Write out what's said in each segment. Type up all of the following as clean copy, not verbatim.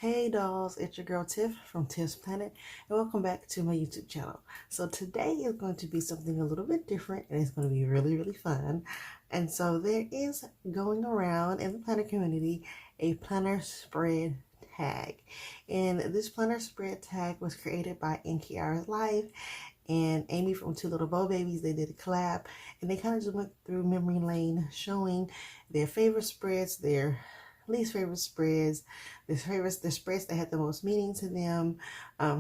Hey dolls, it's your girl Tiff from Tiffsplanit, and welcome back to my YouTube channel. So today is going to be something a little bit different, and it's going to be really fun. And so there is going around in the planner community a planner spread tag, and this planner spread tag was created by Kiara's Life and Amy from Two Little Bow Babies. They did a collab, and they kind of just went through memory lane, showing their favorite spreads, their least favorite spreads, the spreads that had the most meaning to them,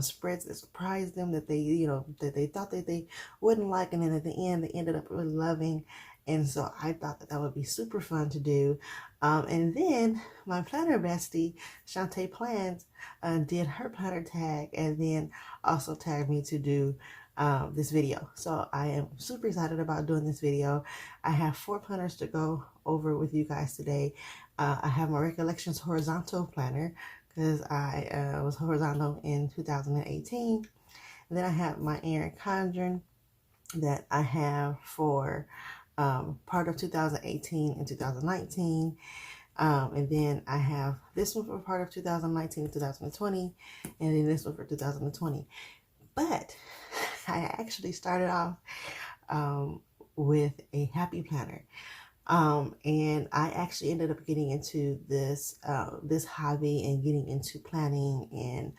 spreads that surprised them, that they thought that they wouldn't like, and then at the end they ended up really loving. And so I thought that would be super fun to do. And then my planner bestie, Jana Plans, did her planner tag, and then also tagged me to do this video. So I am super excited about doing this video. I have 4 planners to go over with you guys today. I have my Recollections horizontal planner because I was horizontal in 2018. And then I have my Erin Condren that I have for part of 2018 and 2019. And then I have this one for part of 2019 and 2020, and then this one for 2020. But I actually started off with a happy planner. And I actually ended up getting into this this hobby and getting into planning and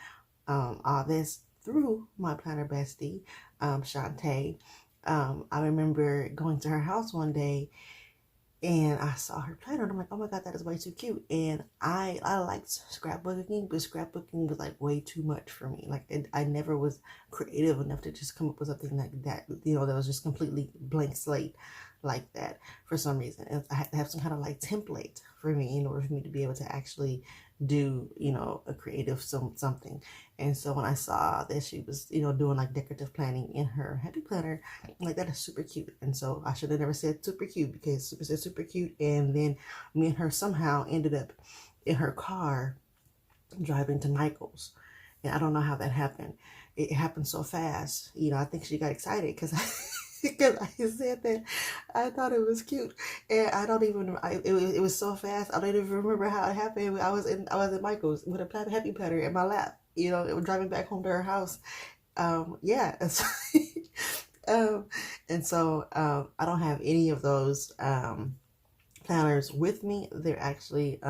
all this through my planner bestie, Shantae. I remember going to her house one day and I saw her planner and I'm like, oh my God, that is way too cute. And I liked scrapbooking, but scrapbooking was like way tto much for me. Like I never was creative enough to just come up with something like that, that was just completely blank slate like that for some reason. And I had to have some kind of like template for me in order for me to be able to actually do, a creative something. And so when I saw that she was, doing like decorative planning in her happy planner, I'm like, that is super cute. And so I should have never said super cute, because super said super cute. And then me and her somehow ended up in her car driving to Michael's. And I don't know how that happened. It happened so fast. I think she got excited because because I said that I thought it was cute, and I don't even. It was so fast. I don't even remember how it happened. I was in Michael's with a happy platter in my lap. It was driving back home to her house. Yeah. And so I don't have any of those planners with me. They're actually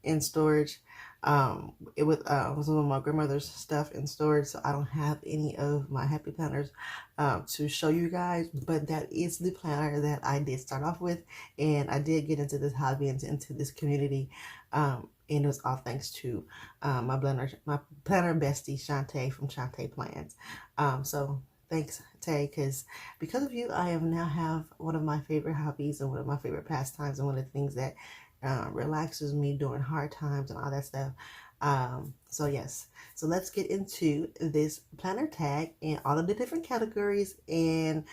in storage. It was some of my grandmother's stuff in storage, so I don't have any of my happy planners to show you guys, but that is the planner that I did start off with, and I did get into this hobby and into this community, and it was all thanks to my planner bestie Shantae from Shantae Plans. So thanks, Tay, because of you, I now have one of my favorite hobbies and one of my favorite pastimes, and one of the things that relaxes me during hard times and all that stuff. So yes, so let's get into this planner tag and all of the different categories, and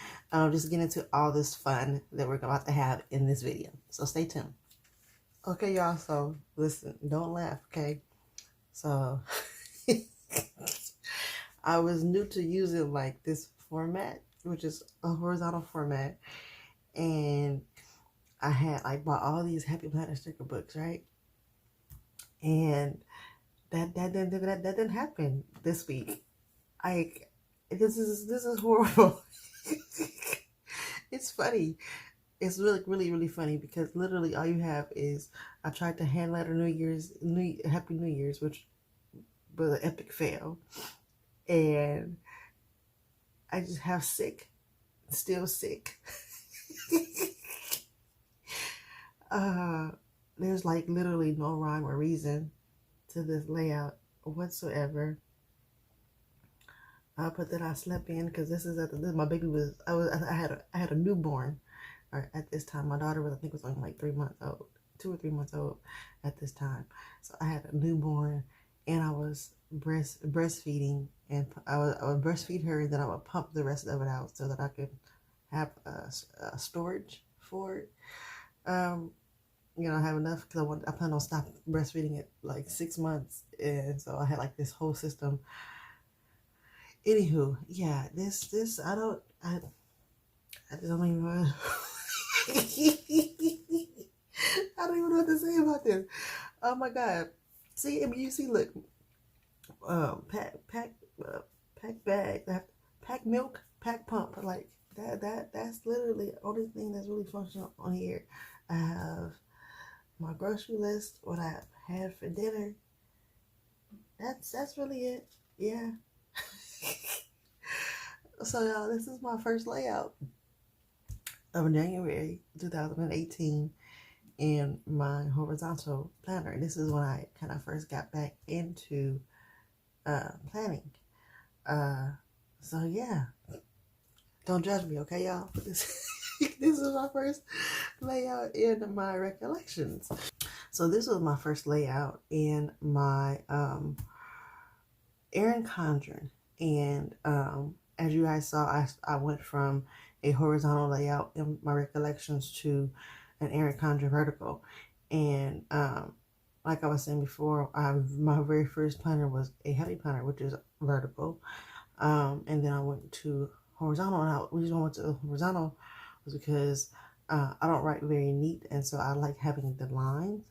just get into all this fun that we're about to have in this video. So stay tuned. Okay, y'all, so listen, don't laugh, okay? So I was new to using like this format, which is a horizontal format, and I had bought all these happy planner sticker books, right? And that didn't happen this week. This is horrible. It's funny. It's really funny, because literally all you have is, I tried to hand letter Happy New Year's, which was an epic fail, and I just have still sick. There's like literally no rhyme or reason to this layout whatsoever. But then I slept in, because this is my baby was, I had a newborn, or at this time my daughter was, I think, was only like 3 months old, 2 or 3 months old at this time. So I had a newborn, and I was breastfeeding, and I would breastfeed her, and then I would pump the rest of it out so that I could have a storage for it. I have enough, because I plan on stop breastfeeding at like 6 months, and so I had like this whole system. Anywho, yeah, this I just don't even know. I don't even know what to say about this. Oh my God. See, I mean, you see, look, pack bag, pack milk, pack pump, like that's literally the only thing that's really functional on here. I have my grocery list, what I had for dinner. That's really it. Yeah. So y'all, this is my first layout of January 2018 in my horizontal planner. And this is when I kind of first got back into planning. So yeah, don't judge me, okay, y'all? This this is my first layout in my recollections. So this was my first layout in my Erin Condren, and as you guys saw, I went from a horizontal layout in my recollections to an Erin Condren vertical, and like I was saying before, my very first planner was a heavy planner, which is vertical, and then I went to horizontal. And the reason I went to horizontal was because I don't write very neat, and so I like having the lines.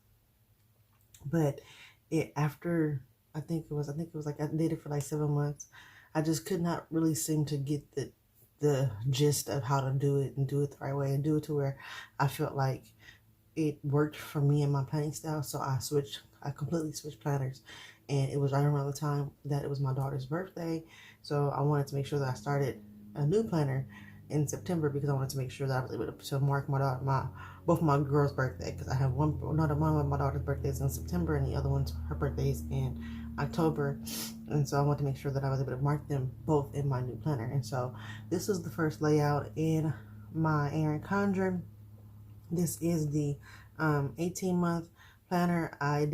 But after I think it was like I did it for like 7 months. I just could not really seem to get the gist of how to do it and do it the right way and do it to where I felt like it worked for me and my planning style. So I completely switched planners, and it was right around the time that it was my daughter's birthday. So I wanted to make sure that I started a new planner in September because I wanted to make sure that I was able to mark both my girls' birthday, because I have one of my daughter's birthdays in September and the other one's her birthday's in October, and so I want to make sure that I was able to mark them both in my new planner. And so this is the first layout in my Erin Condren. This is the 18-month planner. I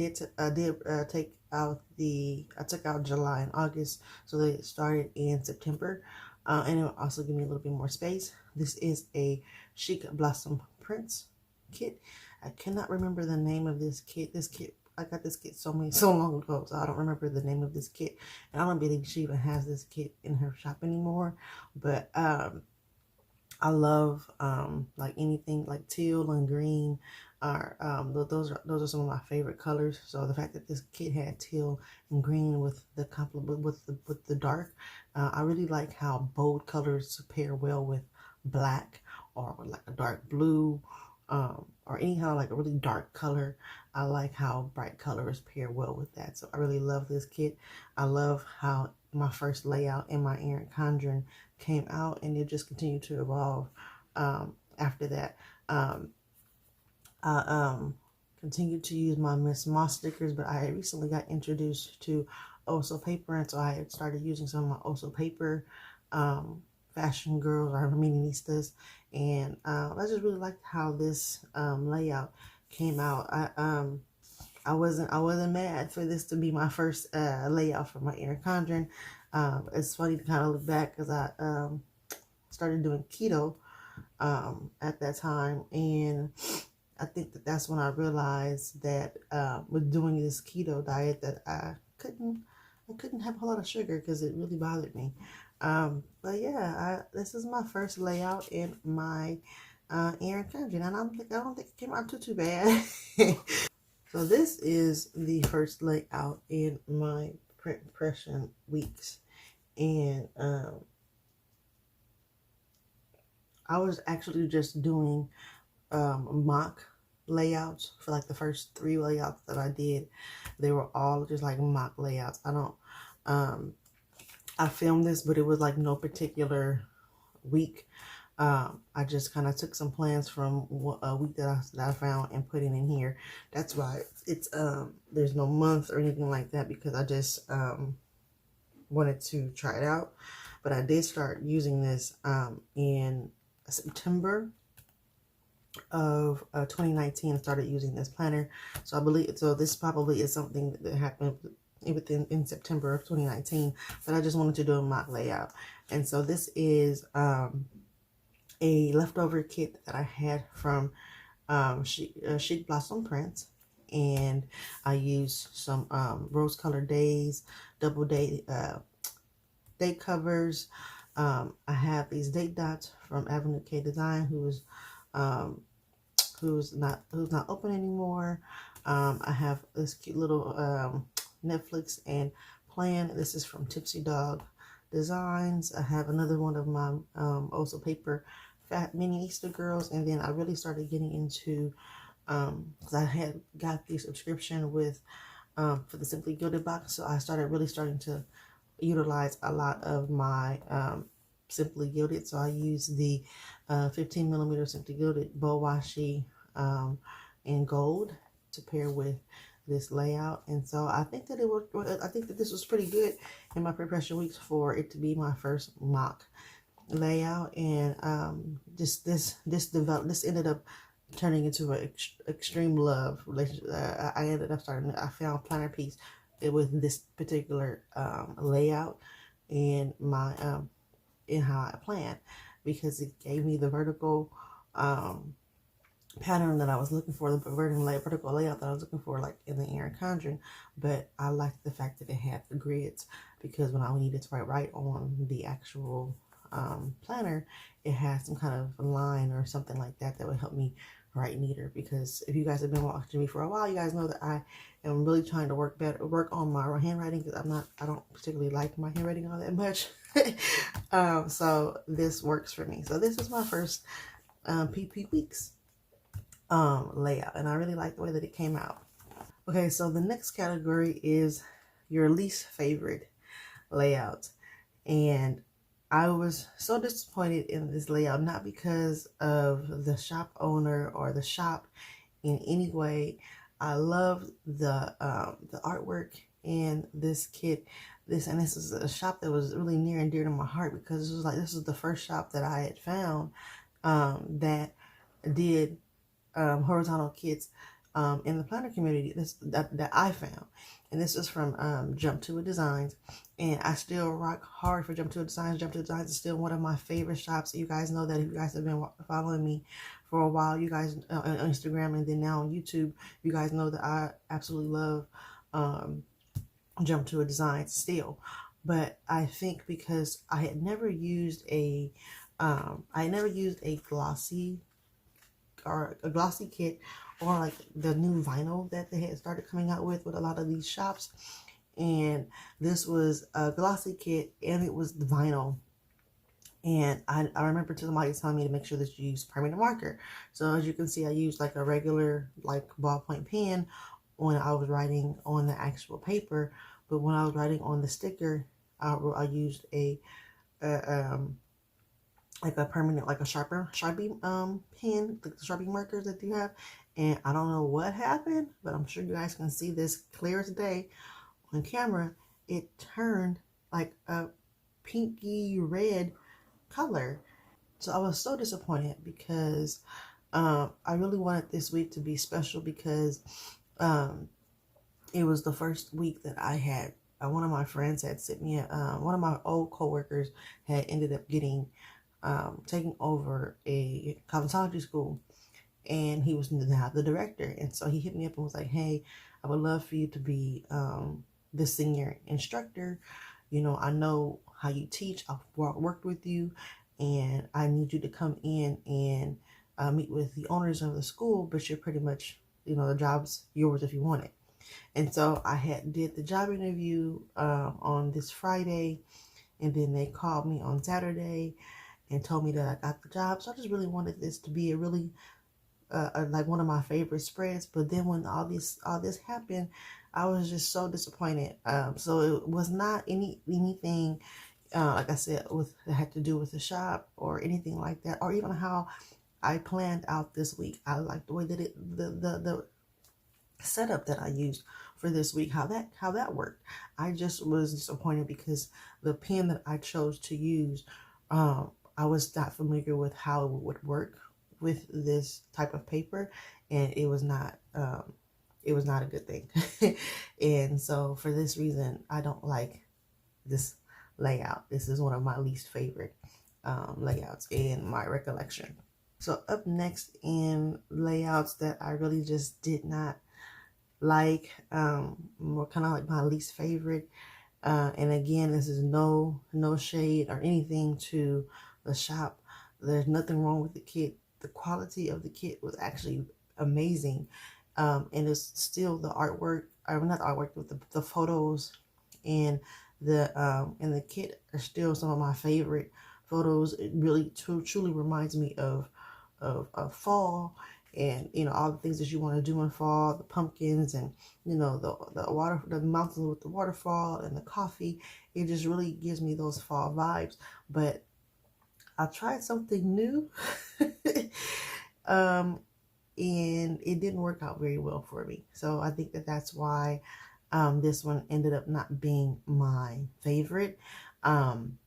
took out July and August, so they started in September, and it will also give me a little bit more space. This is a Chic Blossom Prints kit. I cannot remember the name of this kit. I got this kit so long ago, so I don't remember the name of this kit, and I don't believe she even has this kit in her shop anymore. But I love like anything like teal and green are those are some of my favorite colors. So the fact that this kit had teal and green with the with the dark, I really like how bold colors pair well with black or with like a dark blue, or any kind of like a really dark color. I like how bright colors pair well with that. So I really love this kit. I love how my first layout in my Erin Condren came out, and it just continued to evolve after that. I continued to use my Miss Moss stickers, but I recently got introduced to Oso paper, and so I had started using some of my Oso paper fashion girls or mini-nistas, and I just really liked how this layout came out. I wasn't mad for this to be my first layout for my Erin Condren. It's funny to kind of look back because I started doing keto at that time, and I think that's when I realized that with doing this keto diet that I couldn't have a whole lot of sugar because it really bothered me. But yeah, this is my first layout in my Erin Condren, and I don't think it came out too bad. So this is the first layout in my print impression weeks, and I was actually just doing mock layouts for like the first 3 layouts that I did. They were all just like mock layouts. I filmed this, but it was like no particular week. I just kind of took some plans from a week that I found and put it in here. That's why it's there's no month or anything like that, because I just wanted to try it out. But I did start using this in September of 2019. I started using this planner, so I believe this probably is something that happened in September of 2019, but I just wanted to do a mock layout. And so this is a leftover kit that I had from Chic Blossom Prints, and I used some rose colored days, double day date covers. I have these date dots from Avenue K Design, who's not open anymore. I have this cute little Netflix and plan. This is from Tipsy Dog Designs. I have another one of my also paper fat mini Easter girls, and then I really started getting into because I had got the subscription with for the Simply Gilded box, so I started really starting to utilize a lot of my Simply Gilded. So I use the 15 millimeter Simply Gilded bow washi in gold to pair with this layout. And so I think that I think that this was pretty good in my pre-production weeks for it to be my first mock layout. And this ended up turning into an extreme love relationship. I ended up I found planner piece with this particular layout in my in how I plan, because it gave me the vertical pattern that I was looking for, the vertical layout that I was looking for, like in the Erin Conjuring. But I liked the fact that it had the grids, because when I needed to write on the actual planner, it had some kind of line or something like that that would help me write neater. Because if you guys have been watching me for a while, you guys know that I am really trying to work on my handwriting, because I don't particularly like my handwriting all that much. So this works for me. So this is my first PP weeks layout, and I really like the way that it came out. Okay, so the next category is your least favorite layout. And I was so disappointed in this layout, not because of the shop owner or the shop in any way. I love the artwork in this kit. This is a shop that was really near and dear to my heart, because it was like, this is the first shop that I had found that did horizontal kits in the planner community that I found. And this is from Jump to It Designs, and I still rock hard for Jump to It Designs. Jump to It Designs is still one of my favorite shops. You guys know that. If you guys have been following me for a while, you guys on Instagram and then now on YouTube, you guys know that I absolutely love Jump to It Designs still. But I think because I had never used a glossy kit, or like the new vinyl that they had started coming out with a lot of these shops. And this was a glossy kit, and it was the vinyl. And I remember somebody telling me to make sure that you use permanent marker. So as you can see, I used like a regular like ballpoint pen when I was writing on the actual paper. But when I was writing on the sticker, I used like a permanent, like a Sharpie pen, the Sharpie markers that you have. And I don't know what happened, but I'm sure you guys can see this clear as day on camera. It turned like a pinky red color. So I was so disappointed, because I really wanted this week to be special, because it was the first week that I had one of my friends had sent me one of my old coworkers had ended up getting taking over a cosmetology school, and he was now the director. And so he hit me up and was like, hey, I would love for you to be the senior instructor. You know, I know how you teach. I've worked with you, and I need you to come in and meet with the owners of the school, but you're pretty much, you know, the job's yours if you want it. And so I did the job interview on this Friday, and then they called me on Saturday and told me that I got the job. So I just really wanted this to be a really like one of my favorite spreads. But then when all this happened, I was just so disappointed. So it was not anything like I said that had to do with the shop or anything like that, or even how I planned out this week. I like the way that the setup that I used for this week, how that worked. I just was disappointed because the pen that I chose to use, I was not familiar with how it would work with this type of paper, and it was not a good thing. And so for this reason, I don't like this layout. This is one of my least favorite layouts in my recollection. So up next in layouts that I really just did not like, more kind of like my least favorite, and again, this is no shade or anything to the shop. There's nothing wrong with the kit. The quality of the kit was actually amazing, And it's still the artwork, or not the artwork, but the photos and the kit are still some of my favorite photos. It really truly reminds me of fall, and all the things that you want to do in fall, the pumpkins, and the mountains with the waterfall and the coffee. It just really gives me those fall vibes. But I tried something new. um and it didn't work out very well for me. So I think that's why this one ended up not being my favorite. Um,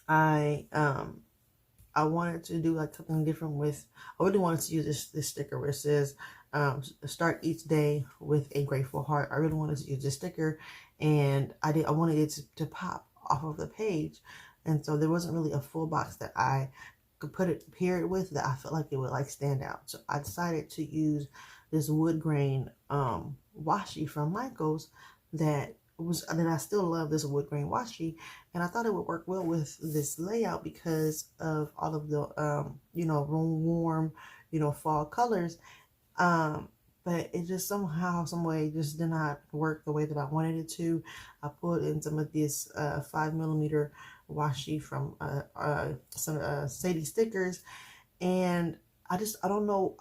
I I wanted to do like something different with. I really wanted to use this sticker where it says start each day with a grateful heart. I really wanted to use this sticker, and I wanted it to pop off of the page, and so there wasn't really a full box that I could put it period with that I felt like it would like stand out. So I decided to use this wood grain washi from Michaels that I still love this wood grain washi, and I thought it would work well with this layout because of all of the room warm fall colors. But it just somehow, some way, just did not work the way that I wanted it to. I put in some of this 5mm washi from some Sadie stickers, and I don't know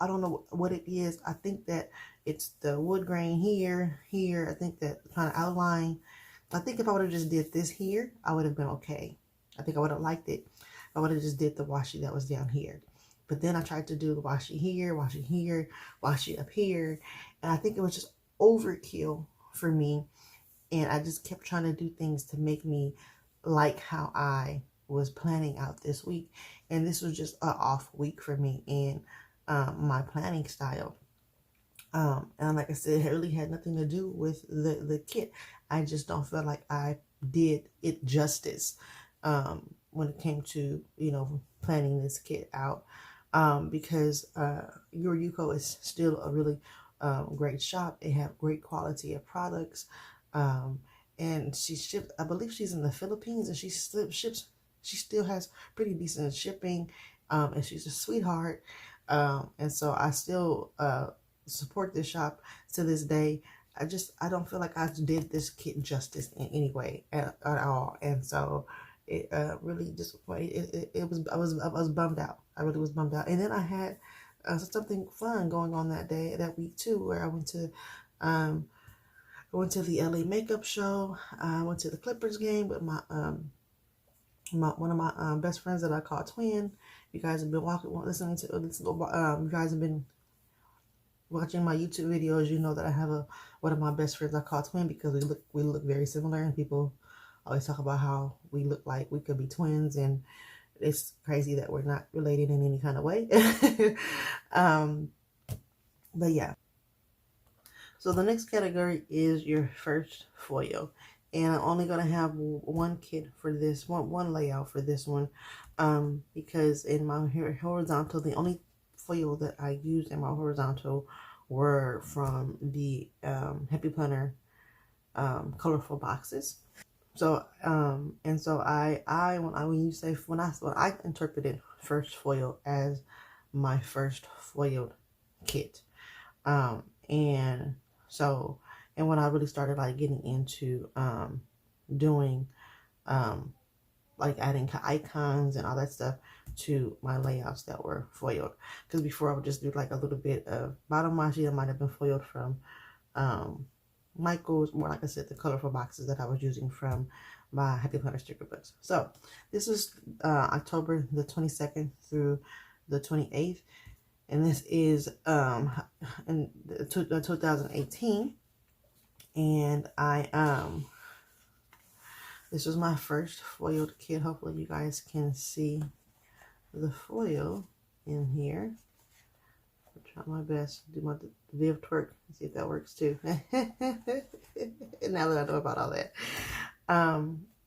what it is. I think that it's the wood grain here. I think that kind of outline. I think if I would have just did this here, I would have been okay. I think I would have liked it. I would have just did the washi that was down here. But then I tried to do the washi here, washi up here. And I think it was just overkill for me. And I just kept trying to do things to make me like how I was planning out this week. And this was just an off week for me in my planning style. And like I said, it really had nothing to do with the kit. I just don't feel like I did it justice when it came to, planning this kit out. Because Your Yuko is still a really great shop. They have great quality of products. And she shipped, I believe she's in the Philippines, and she still has pretty decent shipping. And she's a sweetheart. And so I still support this shop to this day. I don't feel like I did this kit justice in any way at all. And so it really just I was bummed out. I really was bummed out. And then I had something fun going on that week too, where I went to the LA makeup show. I went to the Clippers game with my one of my best friends that I call Twin. You guys have been listening to you guys have been watching my YouTube videos. You know that I have one of my best friends I call Twin because we look very similar, and people always talk about how we look like we could be twins, and it's crazy that we're not related in any kind of way. But yeah. So the next category is your first foil. And I'm only going to have one kit for this one layout for this one. Because in my horizontal, the only foil that I used in my horizontal were from the Happy Planner colorful boxes. So and so when I interpreted first foil as my first foiled kit. And when I really started like getting into doing like adding icons and all that stuff to my layouts that were foiled, because before I would just do like a little bit of bottom washi that might have been foiled from Michael's, more like I said, the colorful boxes that I was using from my Happy Planner sticker books. So this is October the 22nd through the 28th. And this is in 2018. And this was my first foiled kit. Hopefully you guys can see the foil in here. I'll try my best to do my Viv twerk and see if that works too. Now that I know about all that.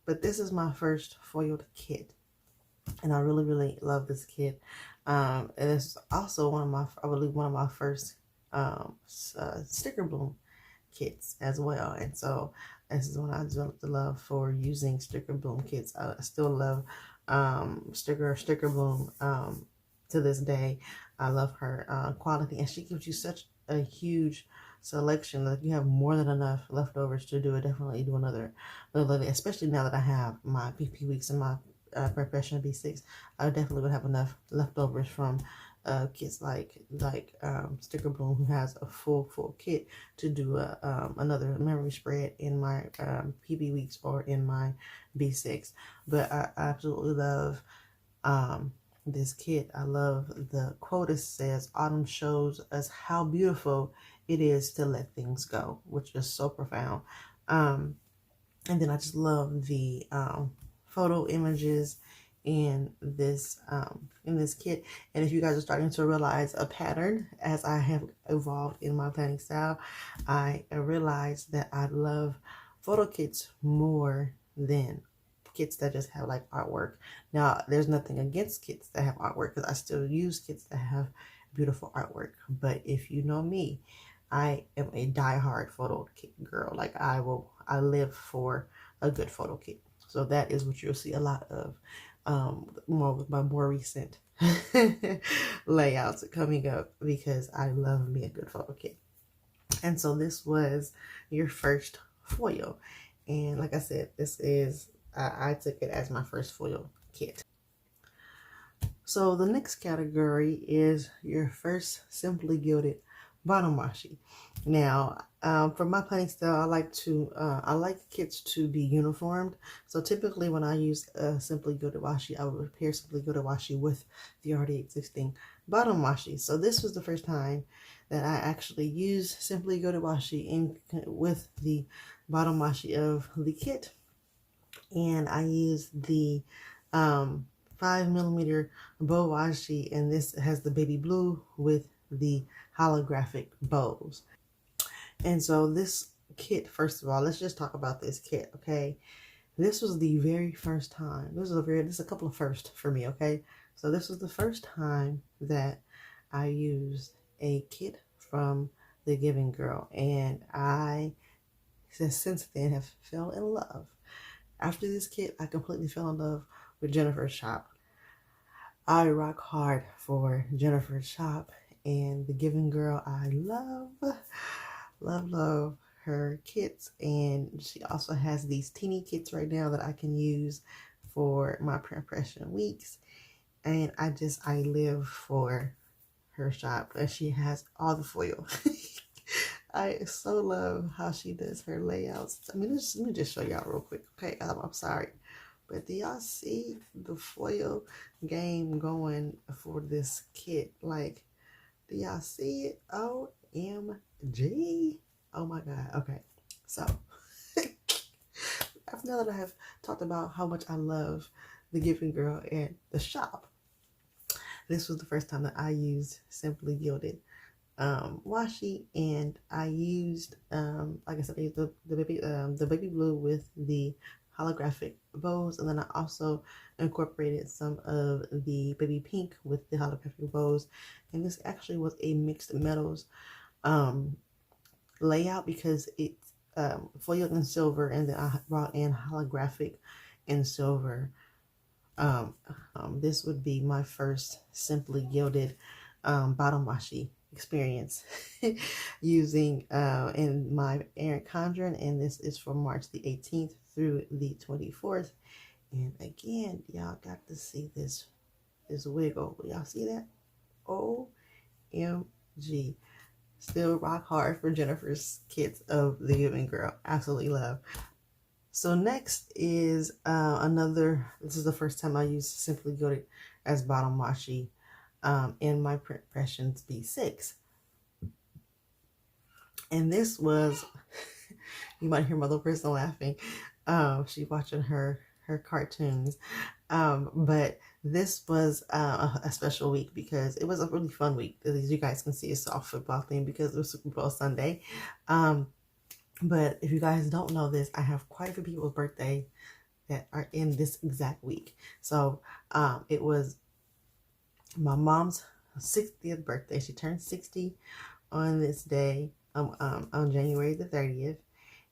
But this is my first foiled kit. And I really, really love this kit. And it's also one of my first sticker bloom kits as well. And so this is when I developed the love for using sticker bloom kits. I still love sticker bloom to this day. I love her quality, and she gives you such a huge selection. Like you have more than enough leftovers to do it. Definitely do another, especially now that I have my PP weeks and my preparation B6. I definitely would have enough leftovers from kits like Sticker Bloom, who has a full kit, to do another memory spread in my PB weeks or in my B6. But I absolutely love this kit. I love the quote. It says, "Autumn shows us how beautiful it is to let things go," which is so profound. And then I just love the photo images in this kit. And if you guys are starting to realize a pattern as I have evolved in my planning style, I realized that I love photo kits more than kits that just have like artwork. Now, there's nothing against kits that have artwork, because I still use kits that have beautiful artwork. But if you know me, I am a diehard photo kit girl. Like I live for a good photo kit. So that is what you'll see a lot of more with my more recent layouts coming up, because I love me a good photo kit. And so this was your first foil. And like I said, this is, I took it as my first foil kit. So the next category is your first Simply Gilded bottom washi. Now, for my planning style, I like kits to be uniformed. So typically when I use Simply Gilded washi, I would pair Simply Gilded washi with the already existing bottom washi. So this was the first time that I actually used Simply Gilded washi with the bottom washi of the kit. And I used the 5mm bow washi, and this has the baby blue with the holographic bows. And so this kit, first of all, let's just talk about this kit, okay? This was the very first time. This is a couple of firsts for me, okay? So this was the first time that I used a kit from the Giving Girl, and I since then have fell in love. After this kit, I completely fell in love with Jennifer's shop. I rock hard for Jennifer's shop, and the Giving Girl, I love her kits. And she also has these teeny kits right now that I can use for my pre-impression weeks. And I live for her shop, and she has all the foil. I so love how she does her layouts. I mean, let me just show y'all real quick, okay? I'm sorry, but do y'all see the foil game going for this kit? Like, do y'all see it? OMG. Oh my God. Okay, so now that I have talked about how much I love the Giving Girl and the shop, this was the first time that I used Simply Gilded washi, and I used like I said, I used the baby blue with the holographic bows, and then I also incorporated some of the baby pink with the holographic bows. And this actually was a mixed metals layout, because it's foiled in silver, and then I brought in holographic in silver. This would be my first Simply Gilded bottom washi experience using in my Erin Condren, and this is from March the 18th through the 24th. And again, y'all got to see this wiggle. Y'all see that? OMG. Still rock hard for Jennifer's kits of the Giving Girl. Absolutely love. So next is this is the first time I used Simply Gilded as bottom washi in my Impressions B6. And this was, you might hear my little person laughing. She's watching her cartoons. But this was a special week, because it was a really fun week. As you guys can see, it's all football theme because it was Super Bowl Sunday. But if you guys don't know this, I have quite a few people's birthday that are in this exact week. So it was my mom's 60th birthday. She turned 60 on this day, on January the 30th.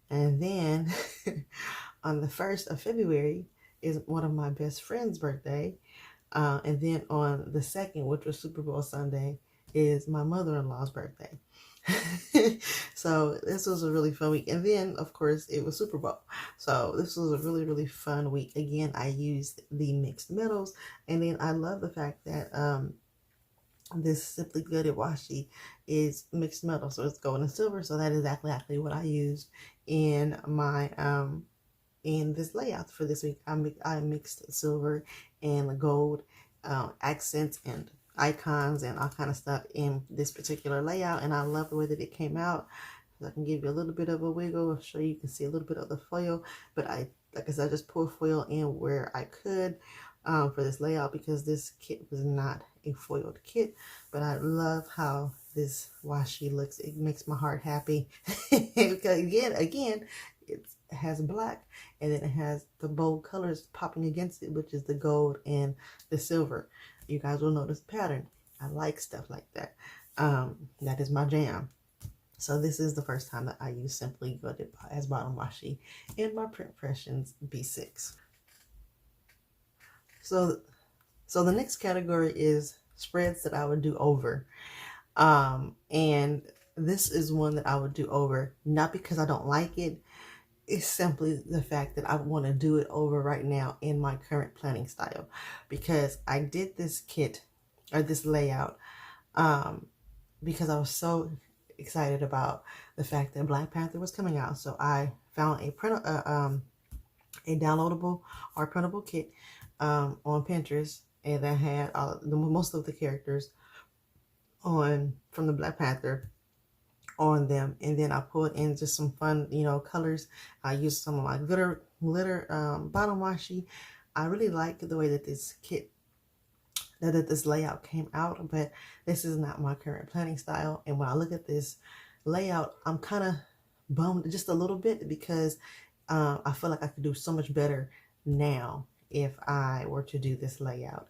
And then on the 1st of February is one of my best friend's birthday. And then on the 2nd, which was Super Bowl Sunday, is my mother-in-law's birthday. So this was a really fun week. And then, of course, it was Super Bowl. So this was a really, really fun week. Again, I used the mixed metals. And then I love the fact that this Simply Good washi is mixed metal. So it's gold and silver. So that is exactly what I used in my in this layout for this week. I mixed silver and gold accents and icons and all kind of stuff in this particular layout, and I love the way that it came out. So I can give you a little bit of a wiggle, show you can see a little bit of the foil, but like I said, I just pulled foil in where I could for this layout because this kit was not a foiled kit. But I love how this washi looks. It makes my heart happy because again it has black, and then it has the bold colors popping against it, which is the gold and the silver. You guys will notice the pattern. I like stuff like that. That is my jam. So this is the first time that I use Simply Good as bottom washi in my Print Impressions B6. So the next category is spreads that I would do over. And this is one that I would do over, not because I don't like it. It's simply the fact that I want to do it over right now in my current planning style, because I did this kit or this layout because I was so excited about the fact that Black Panther was coming out. So I found a downloadable or printable kit on Pinterest, and that had most of the characters from the Black Panther on them, and then I pulled in just some fun, colors. I used some of my glitter bottom washi. I really like the way that this kit, that this layout came out, but this is not my current planning style. And when I look at this layout, I'm kind of bummed just a little bit because I feel like I could do so much better now if I were to do this layout,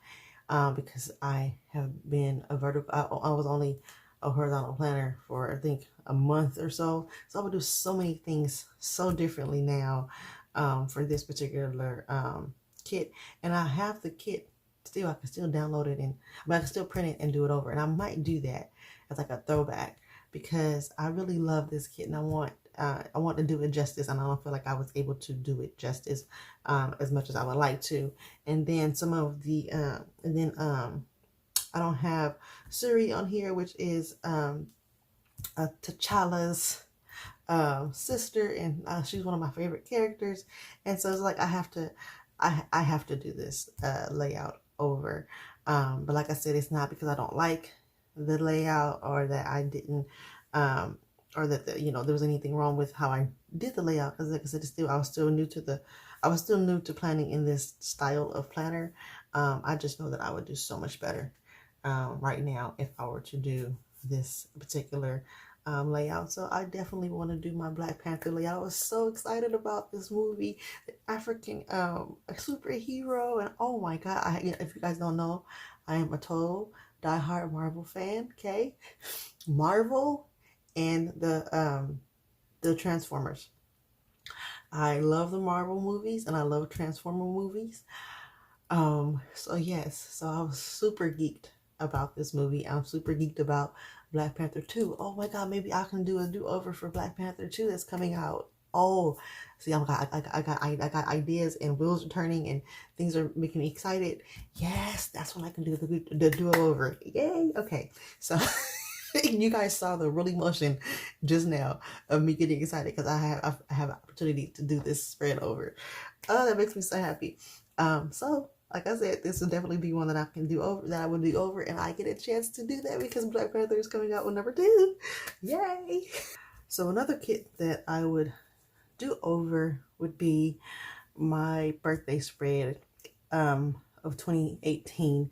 because I have been a vertical. I was only a horizontal planner for I think a month or so. So I would do so many things so differently now for this particular kit. And I have the kit still. I can still download it, but I can still print it and do it over. And I might do that as like a throwback because I really love this kit and I want to do it justice, and I don't feel like I was able to do it justice as much as I would like to. And then some of the I don't have Suri on here, which is T'Challa's sister, and she's one of my favorite characters. And so it's like I have to do this layout over. But like I said, it's not because I don't like the layout or that I didn't or that there was anything wrong with how I did the layout, because like I said, I was still new to planning in this style of planner. I just know that I would do so much better right now if I were to do this particular layout. So I definitely want to do my Black Panther layout. I was so excited about this movie, the African superhero, and oh my god, if you guys don't know, I am a total diehard Marvel fan. Okay, Marvel and the Transformers. I love the Marvel movies and I love Transformer movies. So yes, so I was super geeked about this movie. I'm super geeked about Black Panther 2. Oh my god, maybe I can do a do-over for Black Panther 2 that's coming out. Oh, see, I got ideas and wheels are turning and things are making me excited. Yes, that's when I can do the do-over. Yay! Okay, so you guys saw the rolling motion just now of me getting excited because I have an opportunity to do this spread over. Oh, that makes me so happy. So like I said, this will definitely be one that I can do over, that I would do over, and I get a chance to do that because Black Panther is coming out with number 2. Yay! So another kit that I would do over would be my birthday spread of 2018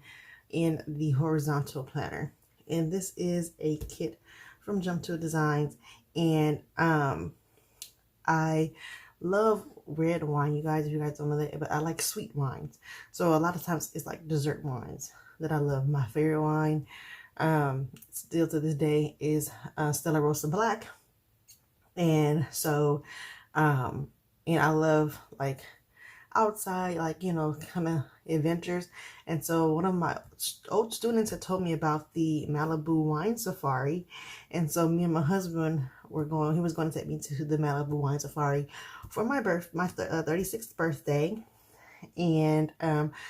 in the horizontal planner. And this is a kit from Jump to Designs, and I love red wine, you guys, if you guys don't know that, but I like sweet wines. So a lot of times it's like dessert wines that I love. My favorite wine still to this day is Stella Rosa Black. And so and I love, like, outside, like, you know, kind of adventures. And so one of my old students had told me about the Malibu wine safari. And so me and my husband were going, he was going to take me to the Malibu wine safari for my 36th birthday. And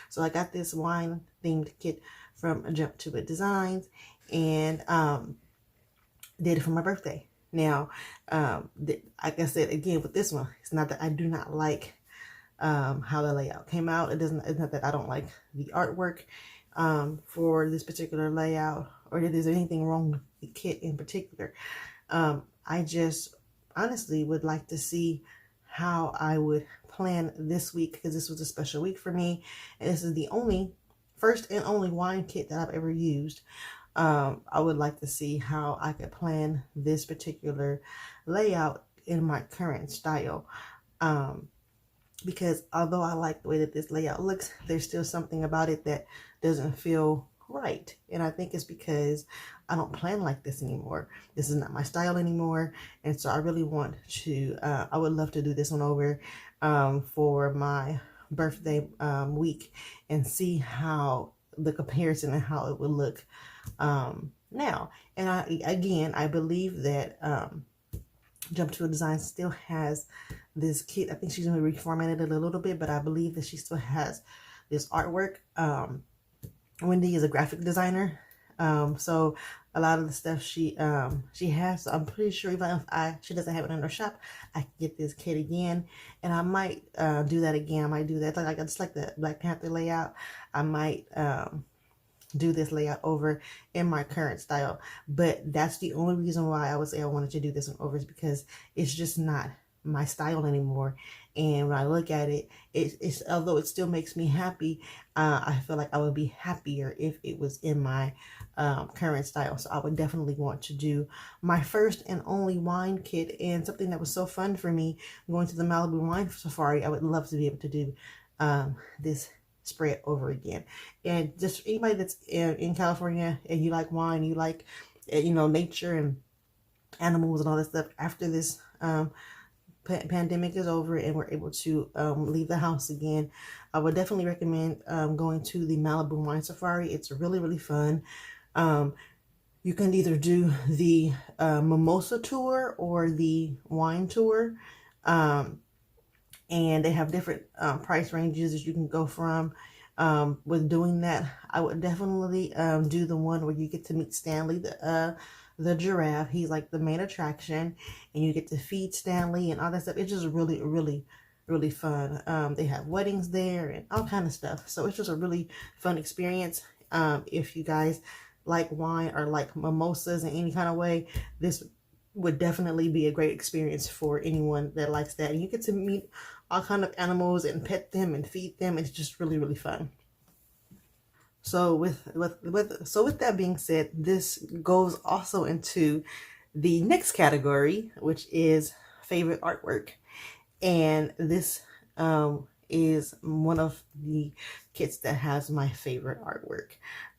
so I got this wine themed kit from Jump to It Designs, and did it for my birthday. Now, like I said again with this one, it's not that I do not like how the layout came out. It's not that I don't like the artwork for this particular layout, or that there's anything wrong with the kit in particular. I just honestly would like to see how I would plan this week, because this was a special week for me, and this is the first and only wine kit that I've ever used. I would like to see how I could plan this particular layout in my current style. Because although I like the way that this layout looks, there's still something about it that doesn't feel right. And I think it's because I don't plan like this anymore. This is not my style anymore. And so I really want to, I would love to do this one over for my birthday week, and see how the comparison and how it would look now. And I believe that Jump to a Design still has this kit. I think she's going to reformat it a little bit, but I believe that she still has this artwork. Wendy is a graphic designer, so a lot of the stuff she has, so I'm pretty sure even if she doesn't have it in her shop, I can get this kit again, and I might do that again. I might do that like just like the Black Panther layout. I might do this layout over in my current style, but that's the only reason why I would say I wanted to do this one over, is because it's just not my style anymore. And when I look at it, it's although it still makes me happy, I feel like I would be happier if it was in my current style. So I would definitely want to do my first and only wine kit, and something that was so fun for me going to the Malibu wine safari. I would love to be able to do this spread over again. And just anybody that's in California and you like wine, you like, you know, nature and animals and all that stuff, after this pandemic is over and we're able to leave the house again, I would definitely recommend going to the Malibu wine safari. It's really, really fun. You can either do the mimosa tour or the wine tour, and they have different price ranges that you can go from. With doing that, I would definitely do the one where you get to meet Stanley, the giraffe. He's like the main attraction, and you get to feed Stanley and all that stuff. It's just really, really, really fun. They have weddings there and all kind of stuff. So it's just a really fun experience. If you guys like wine or like mimosas in any kind of way, this would definitely be a great experience for anyone that likes that. And you get to meet all kind of animals and pet them and feed them. It's just really, really fun. So with that being said, this goes also into the next category, which is favorite artwork. And this is one of the kits that has my favorite artwork.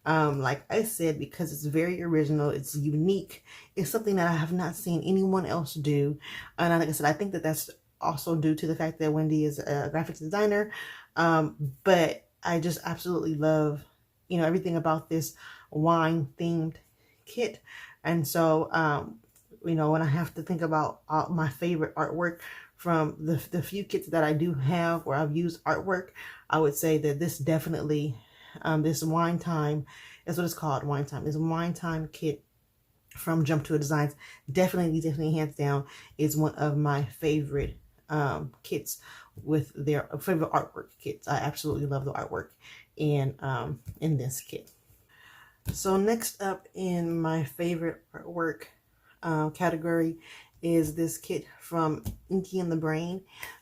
Like I said, because it's very original, it's unique, it's something that I have not seen anyone else do. And like I said, I think that that's also due to the fact that Wendy is a graphics designer. But I just absolutely love, you know, everything about this wine themed kit. And so, you know, when I have to think about my favorite artwork from the few kits that I do have where I've used artwork, I would say that this definitely, this wine time, that's what it's called, wine time. This wine time kit from Jump to a Designs definitely hands down is one of my favorite kits, with their favorite artwork kits. I absolutely love the artwork in this kit. So next up in my favorite artwork category is this kit from Inky and the Brain.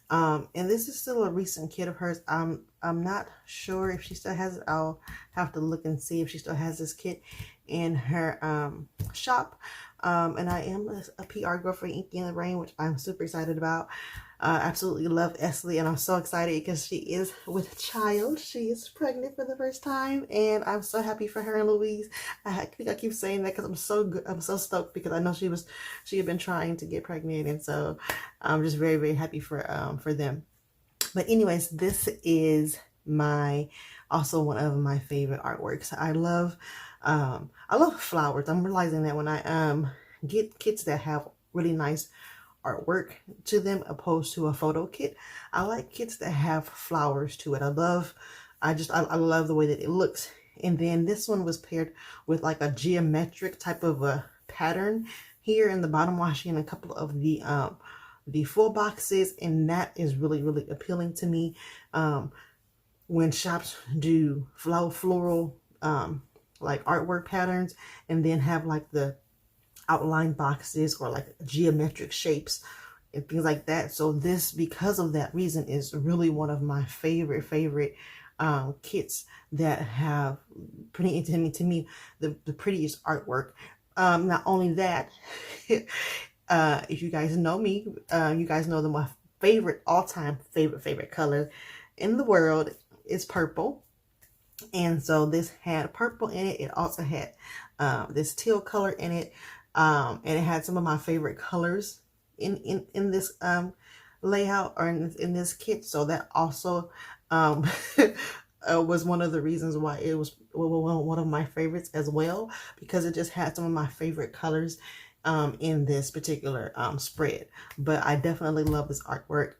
And this is still a recent kit of hers. I'm not sure if she still has it. I'll have to look and see if she still has this kit in her shop. And I am a PR girl for Inky and the Brain, which I'm super excited about. Absolutely love Esley, and I'm so excited because she is with child. She is pregnant for the first time, and I'm so happy for her and Louise. I think I keep saying that because I'm so good. I'm so stoked because I know she had been trying to get pregnant, and so I'm just very, very happy for them. But anyways, this is also one of my favorite artworks. I love flowers. I'm realizing that when I get kits that have really nice artwork to them opposed to a photo kit, I like kits that have flowers to it. I love the way that it looks. And then this one was paired with like a geometric type of a pattern here in the bottom washi and a couple of the full boxes, and that is really, really appealing to me. When shops do floral like artwork patterns and then have like the outline boxes or like geometric shapes and things like that. So this, because of that reason, is really one of my favorite kits that have pretty to me the prettiest artwork. Not only that, if you guys know me, you guys know that my all-time favorite color in the world is purple. And so this had purple in it. It also had this teal color in it. And it had some of my favorite colors in this layout or in this kit. So that also was one of the reasons why it was one of my favorites as well, because it just had some of my favorite colors in this particular spread. But I definitely love this artwork.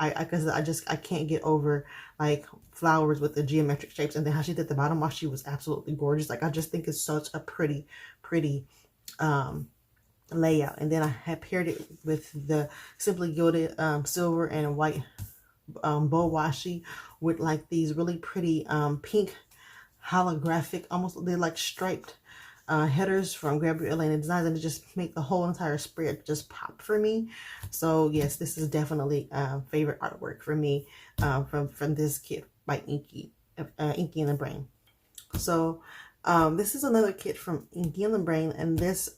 I can't get over like flowers with the geometric shapes, and then how she did the bottom wash, she was absolutely gorgeous. Like, I just think it's such a pretty layout. And then I had paired it with the Simply Gilded silver and white bow washi with like these really pretty pink holographic, almost they're like striped headers from Gabriella Designs, and it just make the whole entire spread just pop for me. So yes, this is definitely favorite artwork for me from this kit by Inky and the Brain. So this is another kit from Inky and the Brain, and this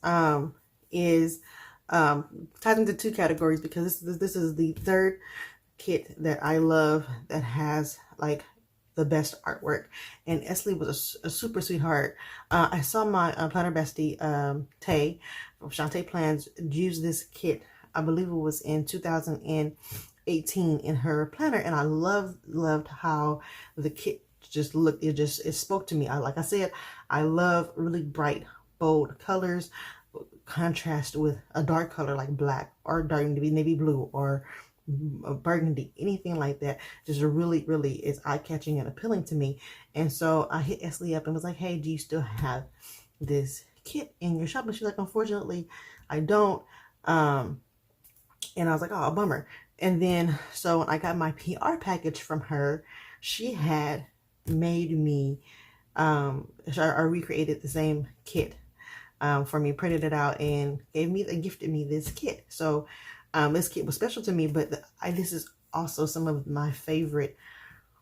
is tied into two categories, because this is the third kit that I love that has like the best artwork. And Esley was a super sweetheart. I saw my planner bestie Tay from Shantae Plans use this kit. I believe it was in 2018 in her planner, and I loved how the kit just looked. It spoke to me. Like I said, I love really bright, bold colors, contrast with a dark color like black or dark navy blue or burgundy, anything like that. Just really is eye-catching and appealing to me. And so I hit Esley up and was like, hey, do you still have this kit in your shop? And she's like, unfortunately I don't. And I was like, oh, bummer. And then so when I got my PR package from her, she had made me I recreated the same kit for me, printed it out, and gifted me this kit. So this kit was special to me, but this is also some of my favorite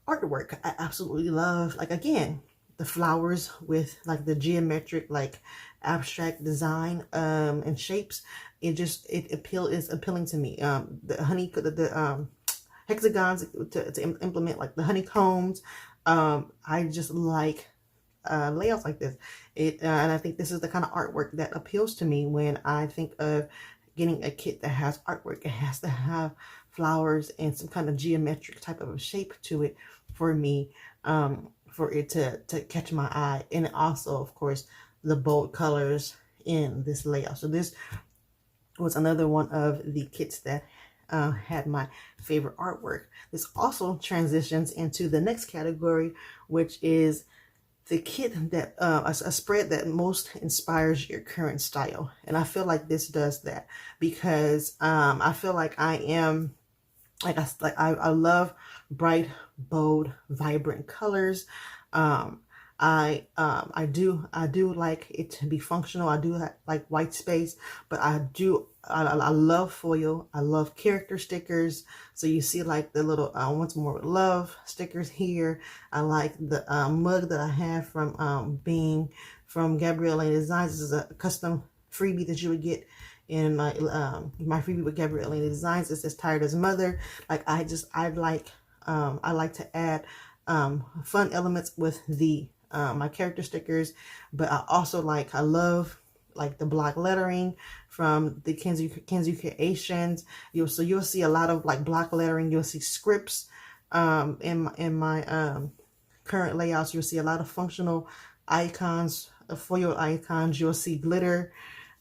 artwork. I absolutely love, like, again, the flowers with like the geometric, like abstract design and shapes. Is appealing to me. The hexagons to implement like the honeycombs. I just like layouts like this. And I think this is the kind of artwork that appeals to me when I think of getting a kit that has artwork. It has to have flowers and some kind of geometric type of a shape to it for me, for it to catch my eye. And also, of course, the bold colors in this layout. So this was another one of the kits that had my favorite artwork. This also transitions into the next category, which is the kit that a spread that most inspires your current style. And I feel like this does that, because I feel like I am I love bright, bold, vibrant colors. I do like it to be functional. I do like white space, but I love foil. I love character stickers. So you see like the little once more with love stickers here. I like the mug that I have from Gabriella Designs. This is a custom freebie that you would get in my my freebie with Gabriella Designs. It says "Tired as Mother." Like I like to add fun elements with the my character stickers, but I love like the block lettering from the Kenzie Creations. You'll see a lot of like block lettering. You'll see scripts in my current layouts. You'll see a lot of functional icons, foil icons. You'll see glitter.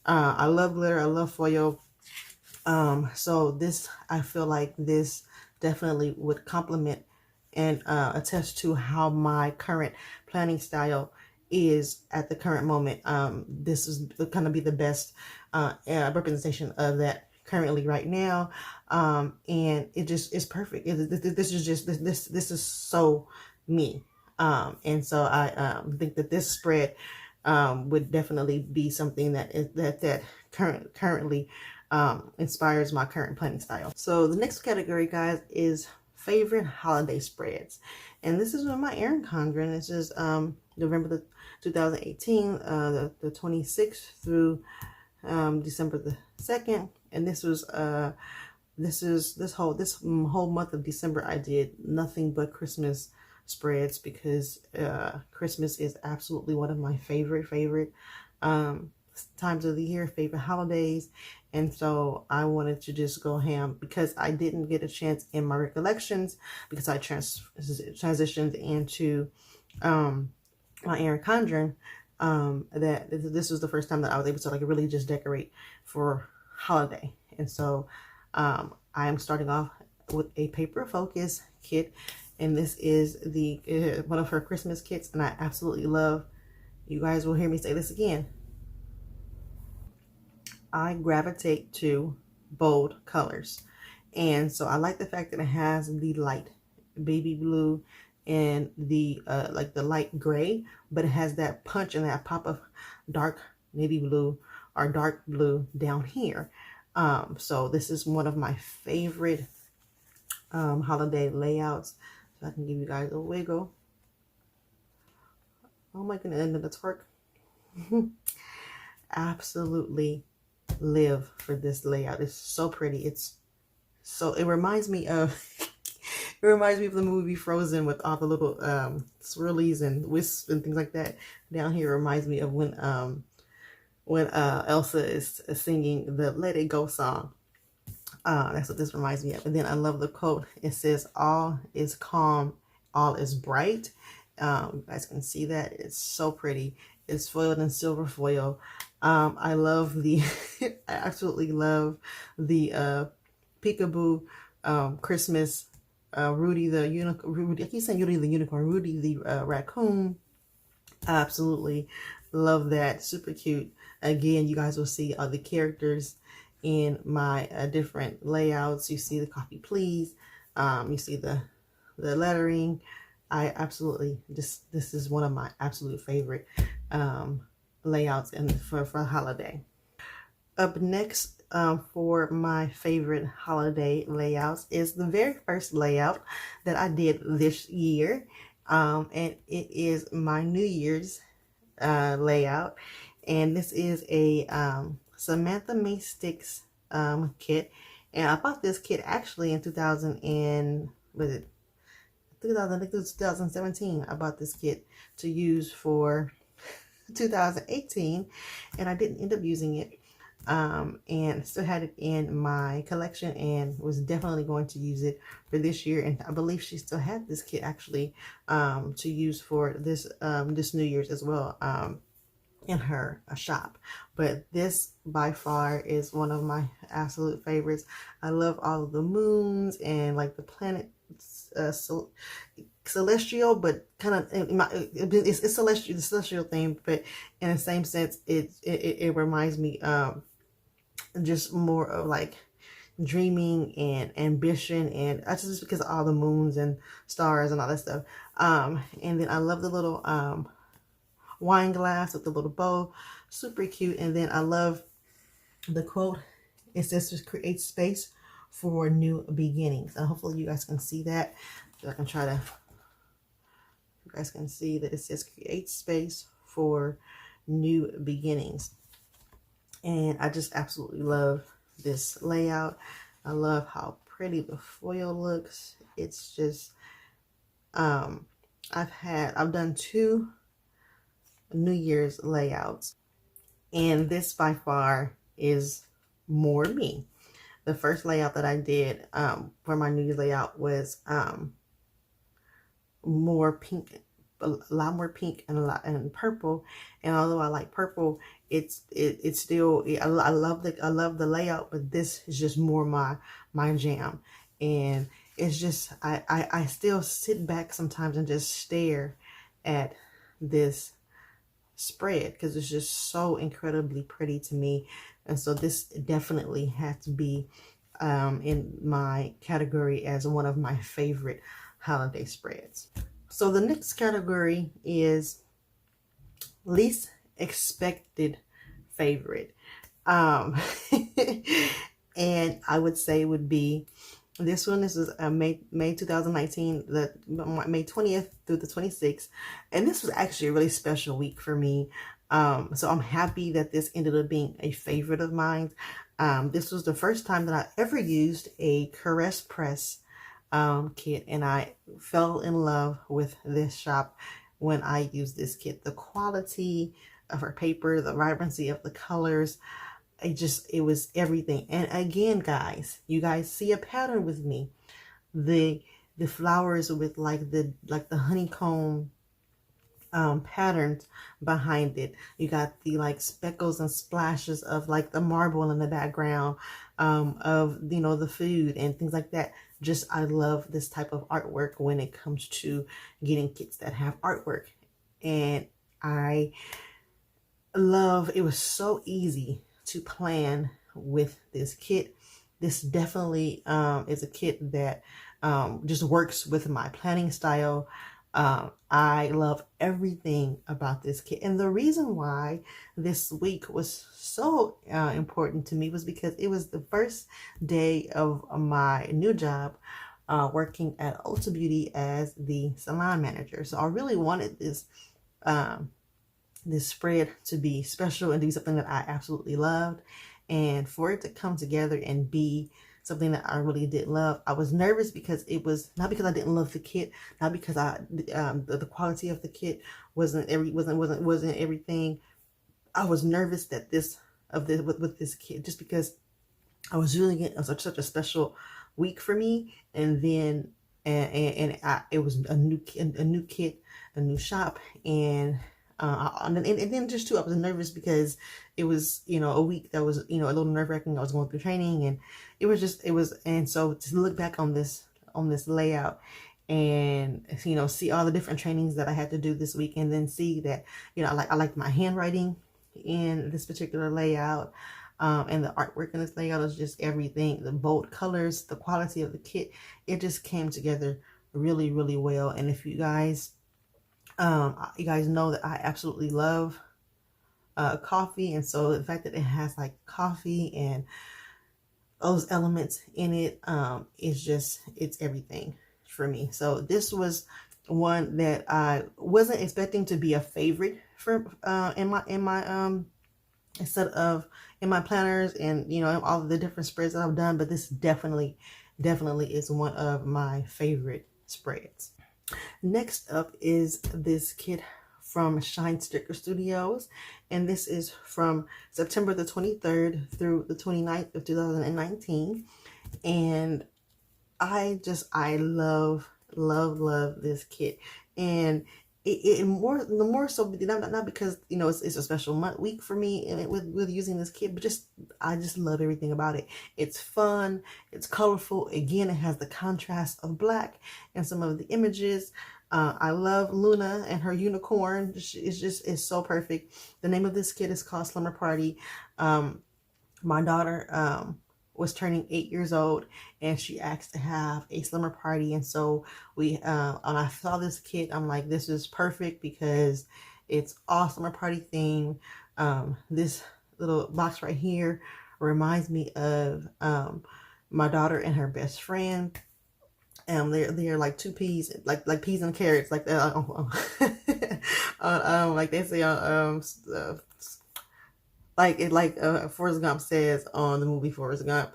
I love glitter. I love foil. So this, I feel like this definitely would complement and attest to how my current planning style is at the current moment. This is going to be the best representation of that currently right now. And it just is perfect. This is just this is so me. And so I think that this spread would definitely be something that is that currently inspires my current planning style. So the next category, guys, is favorite holiday spreads. And this is with my Erin Condren. This is November the 2018, the 26th through December the 2nd. And this was this whole month of December I did nothing but Christmas spreads, because Christmas is absolutely one of my favorite times of the year, favorite holidays. And so I wanted to just go ham, because I didn't get a chance in my recollections, because I transitioned into my Erin Condren, that this was the first time that I was able to like really just decorate for holiday. And so I am starting off with a Paper Focus kit, and this is the one of her Christmas kits, and I absolutely love. You guys will hear me say this again. I gravitate to bold colors, and so I like the fact that it has the light baby blue and the like the light gray, but it has that punch and that pop of dark navy blue or dark blue down here. So this is one of my favorite holiday layouts. So I can give you guys a wiggle. Oh my goodness, and the twerk. Absolutely live for this layout. It's so pretty. It reminds me of it reminds me of the movie Frozen, with all the little swirlies and wisps and things like that. Down here reminds me of when Elsa is singing the Let It Go song. That's what this reminds me of. And then I love the quote. It says, "All is calm, all is bright." You guys can see that. It's so pretty. It's foiled in silver foil. I love the, I absolutely love the peekaboo Christmas Rudy the unicorn. Rudy, I keep saying Rudy the unicorn. Rudy the raccoon. I absolutely love that. Super cute. Again, you guys will see the characters in my different layouts. You see the Coffee Please. You see the lettering. I absolutely this is one of my absolute favorite layouts and for holiday. Up next for my favorite holiday layouts is the very first layout that I did this year, and it is my New Year's layout, and this is a Samantha May Sticks kit, and I bought this kit actually in 2017. I bought this kit to use for 2018, and I didn't end up using it, and still had it in my collection and was definitely going to use it for this year. And I believe she still had this kit actually to use for this this New Year's as well, in her shop. But this by far is one of my absolute favorites. I love all of the moons and like the planet celestial, but kind of it's celestial, the celestial theme, but in the same sense it reminds me just more of like dreaming and ambition, and that's just because of all the moons and stars and all that stuff. And then I love the little wine glass with the little bow, super cute. And then I love the quote. It says to create space for new beginnings, and hopefully you guys can see that. So I can try to, you guys can see that it says create space for new beginnings. And I just absolutely love this layout. I love how pretty the foil looks. It's just I've done 2 New Year's layouts, and this by far is more me. The first layout that I did for my New Year's layout was more pink, a lot more pink and a lot and purple. And although I like purple, it's still, I love the layout, but this is just more my jam. And it's just, I still sit back sometimes and just stare at this spread because it's just so incredibly pretty to me. And so this definitely had to be in my category as one of my favorite holiday spreads. So the next category is least expected favorite. And I would say would be this one. This is May 2019, the May 20th through the 26th. And this was actually a really special week for me. So I'm happy that this ended up being a favorite of mine. This was the first time that I ever used a Caress Press kit, and I fell in love with this shop when I used this kit. The quality of her paper, the vibrancy of the colors, it was everything. And again, guys, you guys see a pattern with me. The flowers with like the honeycomb patterns behind it. You got the like speckles and splashes of like the marble in the background of, you know, the food and things like that. Just, I love this type of artwork when it comes to getting kits that have artwork. And I love, it was so easy to plan with this kit. This definitely is a kit that just works with my planning style. I love everything about this kit. And the reason why this week was so important to me was because it was the first day of my new job working at Ulta Beauty as the salon manager. So I really wanted this this spread to be special and to be something that I absolutely loved. And for it to come together and be something that I really did love. I was nervous because it was not because I didn't love the kit, not because the quality of the kit wasn't everything. I was nervous that with this kit, just because I was really getting such a special week for me. And then it was a new kit, a new shop, and then just too, I was nervous because it was, you know, a week that was, you know, a little nerve-wracking. I was going through training, and and so to look back on this layout and, you know, see all the different trainings that I had to do this week, and then see that, you know, I liked my handwriting in this particular layout, and the artwork in this layout is just everything. The bold colors, the quality of the kit, it just came together really, really well. And if you guys know that I absolutely love coffee, and so the fact that it has like coffee and those elements in it, it's everything for me. So this was one that I wasn't expecting to be a favorite for in my planners, and, you know, all of the different spreads that I've done, but this definitely is one of my favorite spreads. Next up is this kit from Shine Sticker Studios, and this is from September the 23rd through the 29th of 2019. And I love this kit. And the more so, not because, you know, it's a special week for me with using this kit, but I just love everything about it. It's fun, it's colorful. Again, it has the contrast of black and some of the images. I love Luna and her unicorn. It's so perfect. The name of this kit is called Slumber Party. My daughter was turning 8 years old, and she asked to have a slumber party. And so when I saw this kit, I'm like, this is perfect because it's all slumber party theme. This little box right here reminds me of my daughter and her best friend. They're like two peas, like peas and carrots, like like they say on Forrest Gump says on the movie Forrest Gump,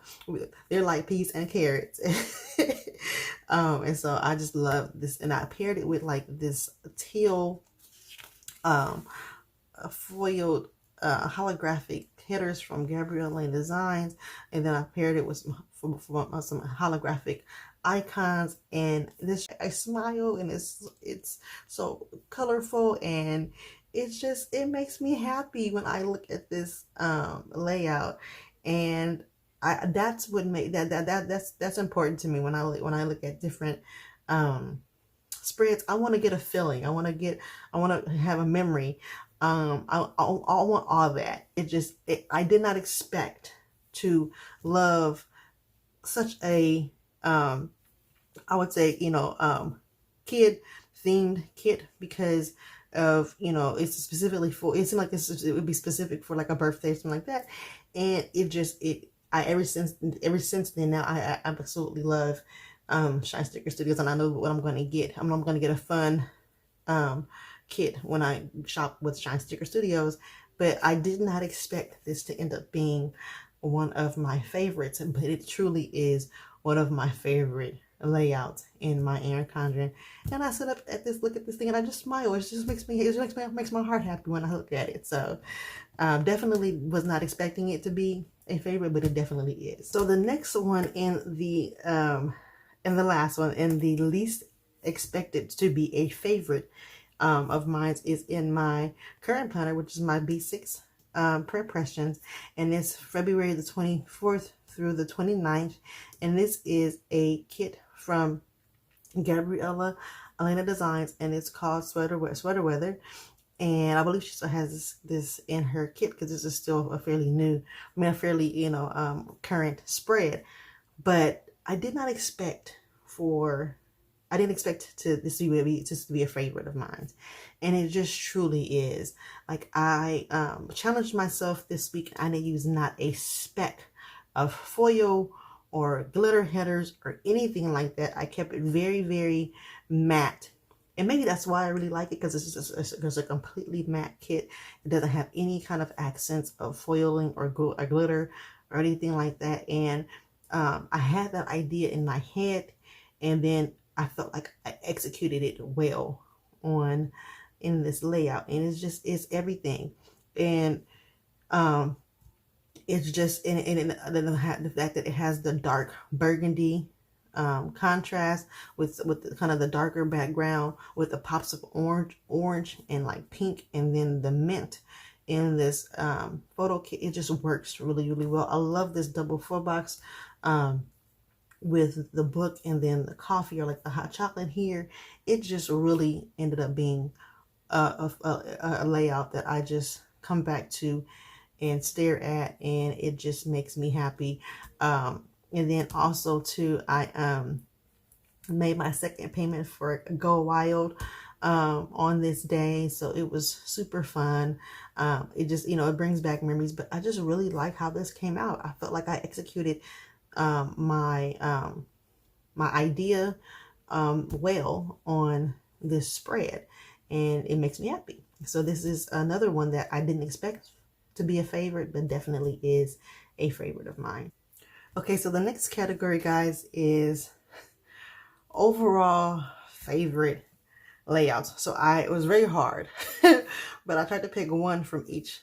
they're like peas and carrots. And so I just love this, and I paired it with like this teal foiled holographic headers from Gabriella Designs, and then I paired it with some holographic icons, and this I smile, and it's so colorful, and it makes me happy when I look at this layout. And that's what make that's important to me when I look at different spreads. I want to get a feeling. I want to have a memory. I want all that. I did not expect to love such a I would say, kid themed kit, because of, it's specifically for, it seemed like it would be specific for like a birthday, something like that. And ever since then, now I absolutely love Shine Sticker Studios, and I know what I'm going to get. I'm going to get a fun kit when I shop with Shine Sticker Studios. But I did not expect this to end up being one of my favorites, but it truly is one of my favorite layouts in my Erin Condren. And I sit up at this, look at this thing, and I just smile. It just makes my heart happy when I look at it. So definitely was not expecting it to be a favorite, but it definitely is. So the next one and the last one, and the least expected to be a favorite of mine, is in my current planner, which is my B6 Impressions, and it's February the 24th through the 29th, and this is a kit from Gabriella Designs, and it's called Sweater Weather. And I believe she still has this in her kit, because this is still a fairly current spread. But I did not expect this to be a favorite of mine, and it just truly is. Like, I challenged myself this week. I didn't use not a speck of foil or glitter headers or anything like that. I kept it very, very matte, and maybe that's why I really like it, because it's a completely matte kit. It doesn't have any kind of accents of foiling or glitter or anything like that. And I had that idea in my head, and then I felt like I executed it well in this layout, and it's everything. And it's just, and the fact that it has the dark burgundy contrast with kind of the darker background, with the pops of orange and like pink, and then the mint in this photo kit. It just works really, really well. I love this double 4-box with the book and then the coffee, or like the hot chocolate here. It just really ended up being a layout that I just come back to and stare at, and it just makes me happy. And then also too, I made my second payment for Go Wild on this day, so it was super fun. It just, it brings back memories, but I just really like how this came out. I felt like I executed my idea well on this spread, and it makes me happy. So this is another one that I didn't expect to be a favorite, but definitely is a favorite of mine. Okay, so the next category, guys, is overall favorite layouts. So it was very hard, but I tried to pick one from each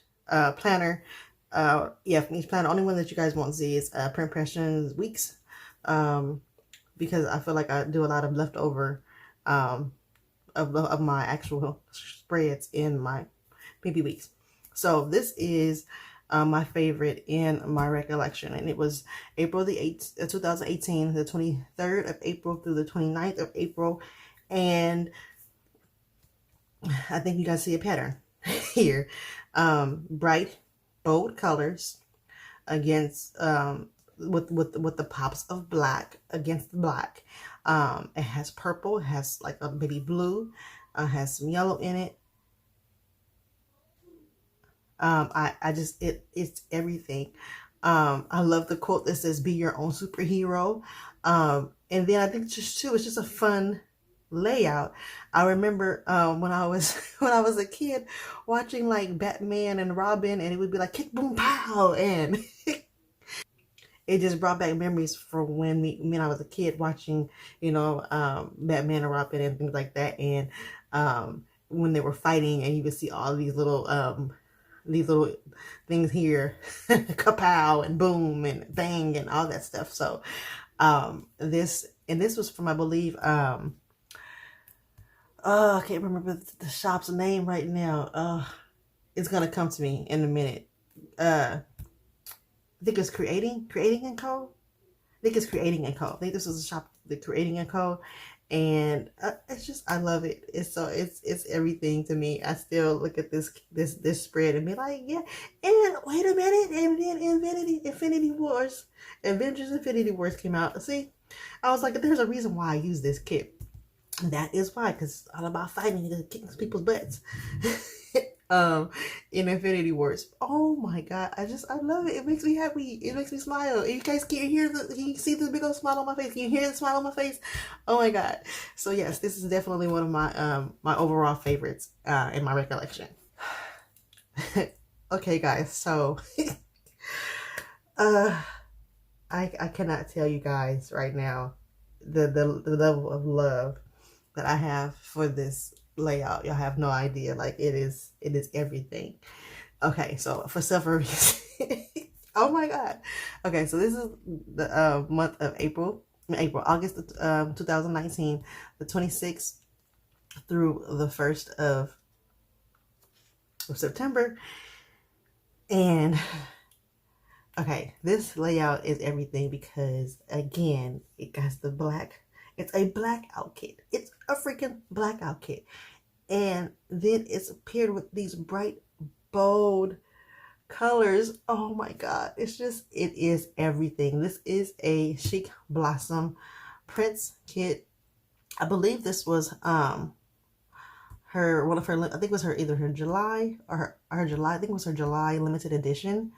planner. From each planner. Only one that you guys won't see is Print Impressions Weeks, because I feel like I do a lot of leftover of my actual spreads in my PP Weeks. So this is my favorite in my recollection, and it was April the 8th, 2018, the 23rd of April through the 29th of April, and I think you guys see a pattern here. Bright, bold colors against with the pops of black against the black. It has purple, it has like a baby blue, has some yellow in it. It's everything. I love the quote that says, "Be your own superhero." And then I think it's just a fun layout. I remember when I was a kid watching like Batman and Robin, and it would be like kick boom pow, and it just brought back memories for when I was a kid watching, Batman and Robin and things like that. And when they were fighting, and you would see all these little these little things here, kapow and boom and bang and all that stuff. So this was from, I believe, I can't remember the shop's name right now. It's gonna come to me in a minute. I think it's Creating and Co. I think it's Creating and Co. I think this was a shop, the Creating and Co. And it's just, I love it. It's everything to me. I still look at this spread and be like, yeah. And wait a minute, and then Avengers Infinity Wars came out. See, I was like, there's a reason why I use this kit. That is why, because it's all about fighting and kicking people's butts. In Infinity Wars. Oh my god, I love it. It makes me happy. It makes me smile. You guys can you see this big old smile on my face? Can you hear the smile on my face? Oh my god. So yes, this is definitely one of my my overall favorites in my recollection. Okay guys, so I cannot tell you guys right now the level of love that I have for this layout. Y'all have no idea. Like, it is everything. Okay, so for several reasons. Oh my god. Okay, so this is the month of August 2019, the 26th through the 1st of September. And okay, this layout is everything because, again, it got the black. It's a blackout kit. It's a freaking blackout kit. And then it's paired with these bright, bold colors. Oh my god. It is everything. This is a Chic Blossom Prince kit. I believe this was one of her, I think it was either her July or her July, I think it was her July limited edition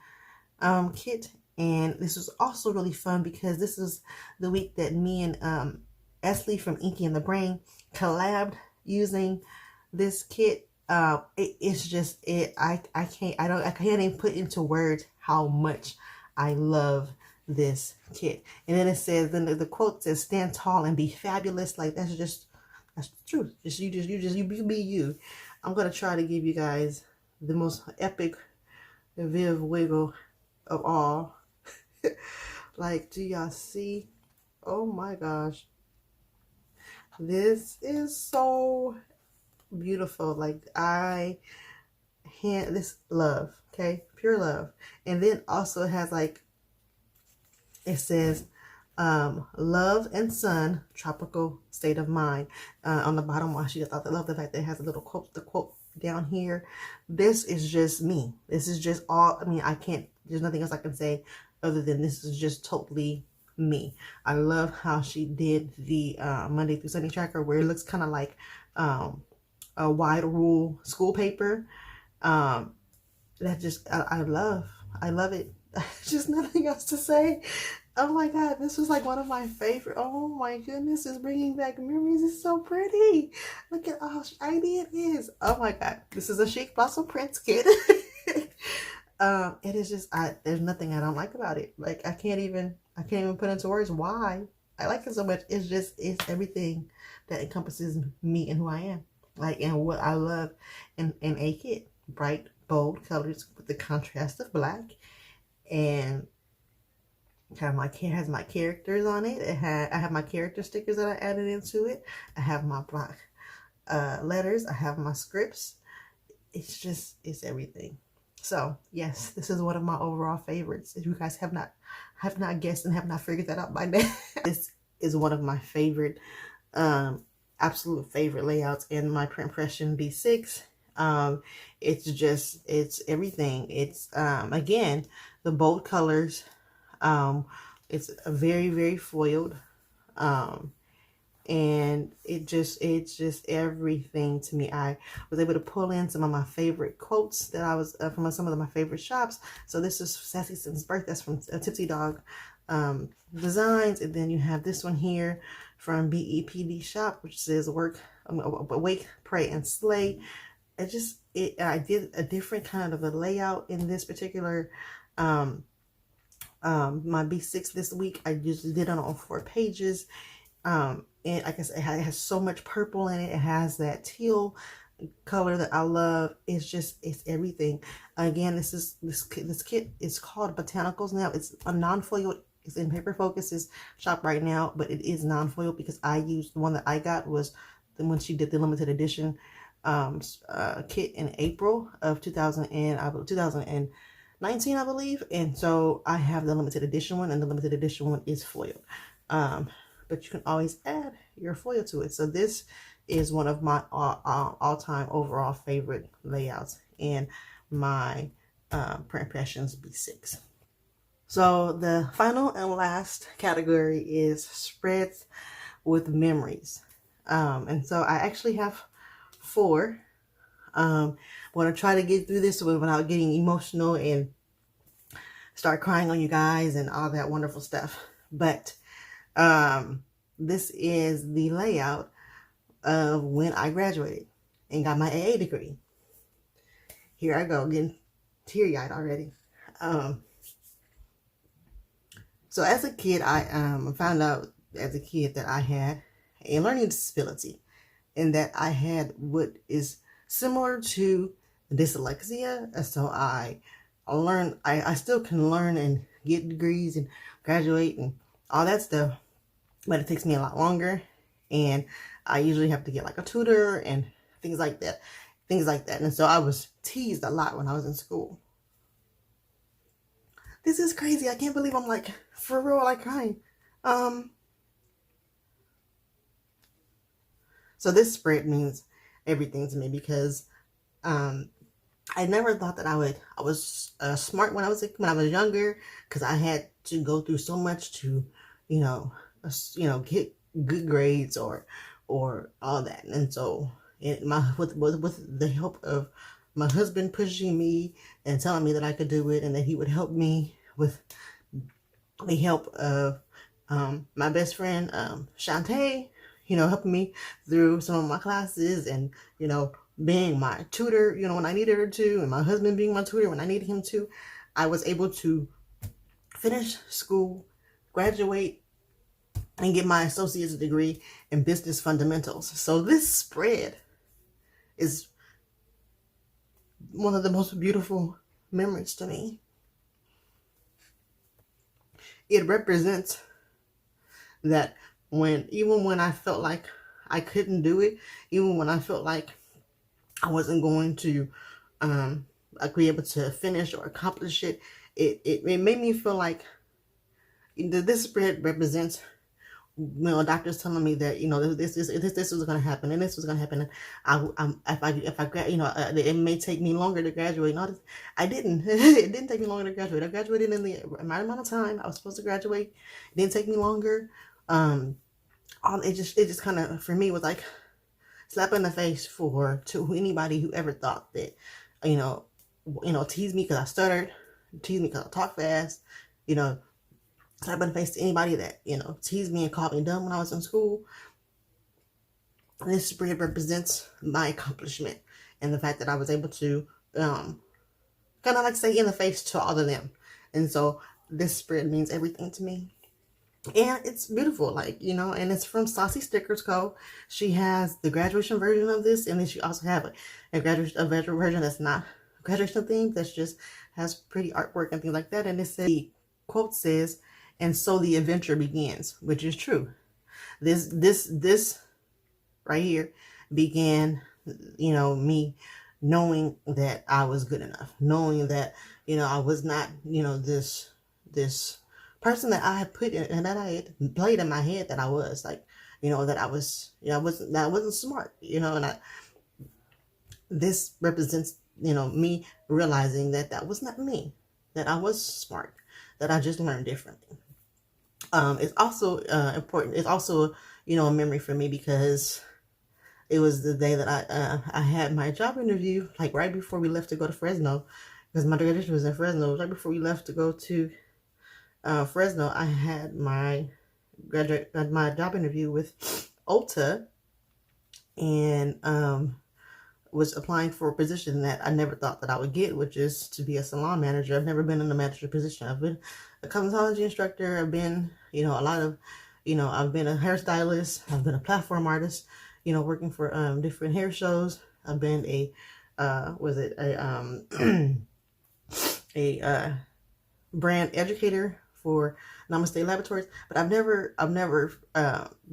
kit. And this was also really fun because this is the week that me and Esley from Inky and the Brain collabed using this kit. It's just I can't even put into words how much I love this kit. And then it says, then the quote says, "Stand tall and be fabulous." Like, that's the truth. You be you. I'm gonna try to give you guys the most epic Viv wiggle of all. Like, do y'all see? Oh my gosh, this is so beautiful. Like, this love, okay, pure love. And then also it has, like, it says love and sun, tropical state of mind on the bottom washi. I love the fact that it has a little quote, the quote down here. This is just me. This is just all, I mean, there's nothing else I can say other than this is just totally me. I love how she did the Monday through Sunday tracker, where it looks kind of like a wide rule school paper. That just, I love it. Just nothing else to say. Oh my god, this was like one of my favorite. Oh my goodness, it's bringing back memories. It's so pretty. Look at how shiny it is. Oh my god, this is a Chic Blossom Prince kit. It is just, there's nothing I don't like about it. Like, I can't even put into words why I like it so much. It's everything that encompasses me and who I am. Like, and what I love in a kit. Bright, bold colors with the contrast of black. And has my characters on it. I have my character stickers that I added into it. I have my black letters. I have my scripts. It's everything. So yes, this is one of my overall favorites. If you guys have not guessed and have not figured that out by now, this is one of my favorite, absolute favorite layouts in my print impression B6. It's everything. It's again, the bold colors. It's a very, very foiled. And it's just everything to me. I was able to pull in some of my favorite quotes that I was from some of my favorite shops. So this is Sassy Sin's Birth. That's from Tipsy Dog Designs. And then you have this one here from BEPD Shop, which says Wake, Pray, and Slay. I did a different kind of a layout in this particular my B6 this week. I just did it on all 4 pages. And like I said, it has so much purple in it. It has that teal color that I love. It's everything. Again, this kit is called Botanicals now. It's a non-foil. It's in Paper Focus's shop right now, but it is non-foil because I used the one that I got was the when she did the limited edition kit in April of 2019, I believe. And so I have the limited edition one, and the limited edition one is foiled. But you can always add your foil to it. So this is one of my all-time overall favorite layouts in my Print Impressions B6. So the final and last category is spreads with memories. And so I actually have 4. I'm going to try to get through this without getting emotional and start crying on you guys and all that wonderful stuff. But this is the layout of when I graduated and got my AA degree. Here I go, getting teary-eyed already. So as a kid, I found out as a kid that I had a learning disability, and that I had what is similar to dyslexia. So I learned, I still can learn and get degrees and graduate and all that stuff, but it takes me a lot longer, and I usually have to get like a tutor and things like that. And so I was teased a lot when I was in school. This is crazy. I can't believe I'm like, for real, like crying. So this spread means everything to me because I never thought that I was smart when I was younger, because I had to go through so much to, get good grades or all that. And so with the help of my husband pushing me and telling me that I could do it, and that he would help me with the help of my best friend Shantae, helping me through some of my classes, and being my tutor, when I needed her to, and my husband being my tutor when I needed him to, I was able to finish school, graduate, and get my associate's degree in business fundamentals. So this spread is one of the most beautiful memories to me. It represents that even when I felt like I couldn't do it, even when I felt like I wasn't going to be able to finish or accomplish it, it made me feel like this spread represents, doctors telling me that this was going to happen, and this was going to happen. It may take me longer to graduate. No, I didn't. It didn't take me longer to graduate. I graduated in the right amount of time I was supposed to graduate. It didn't take me longer. It just kind of, for me, was like slap in the face to anybody who ever thought that, tease me because I stuttered, tease me because I talk fast, slap in the face to anybody that, teased me and called me dumb when I was in school. This spread represents my accomplishment and the fact that I was able to kind of like say in the face to all of them. And so this spread means everything to me. And it's beautiful, and it's from Saucy Stickers Co. She has the graduation version of this, and then she also have a graduation version that's not graduation themed, that's just has pretty artwork and things like that. And the quote says, "And so the adventure begins," which is true. This right here began, me knowing that I was good enough, knowing that, I was not, this person that I had put in, and that I had played in my head that I was, that I wasn't smart, and this represents, me realizing that was not me, that I was smart, that I just learned differently. It's also important. It's also, a memory for me because it was the day that I had my job interview, like right before we left to go to Fresno, because my graduation was in Fresno. Right before we left to go to Fresno, I had my job interview with Ulta, and was applying for a position that I never thought that I would get, which is to be a salon manager. I've never been in a manager position. I've been a cosmetology instructor. I've been, a lot of, I've been a hairstylist. I've been a platform artist, working for different hair shows. been a was it a a brand educator for Namaste Laboratories, but I've never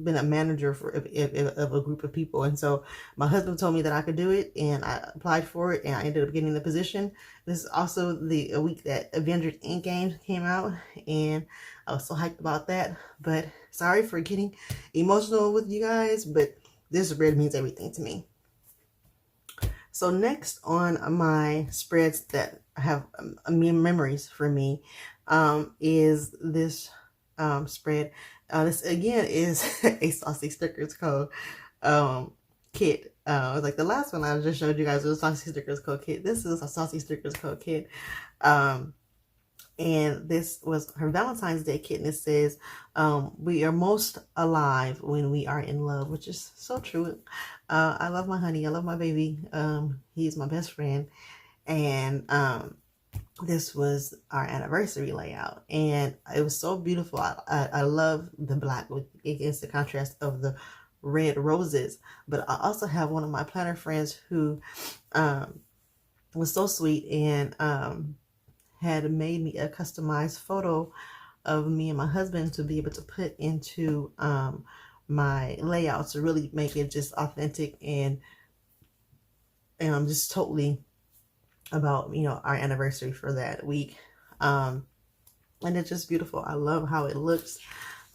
been a manager for of a group of people. And so my husband told me that I could do it, and I applied for it, and I ended up getting the position. This is also the week that Avengers Endgame came out, and I was so hyped about that. But sorry for getting emotional with you guys, but this spread means everything to me. So next on my spreads that have memories for me is this spread. This again is a Saucy Stickers Co. Kit. Like the last one I just showed you guys was a Saucy Stickers Co. kit. This is a Saucy Stickers Co. kit. And this was her Valentine's Day kit, and it says, we are most alive when we are in love, which is so true. I love my honey. I love my baby. He's my best friend. And this was our anniversary layout, and it was so beautiful. I love the black against the contrast of the red roses. But I also have one of my planner friends who was so sweet and had made me a customized photo of me and my husband to be able to put into my layouts to really make it just authentic and just totally about, you know, our anniversary for that week. And it's just beautiful. I love how it looks.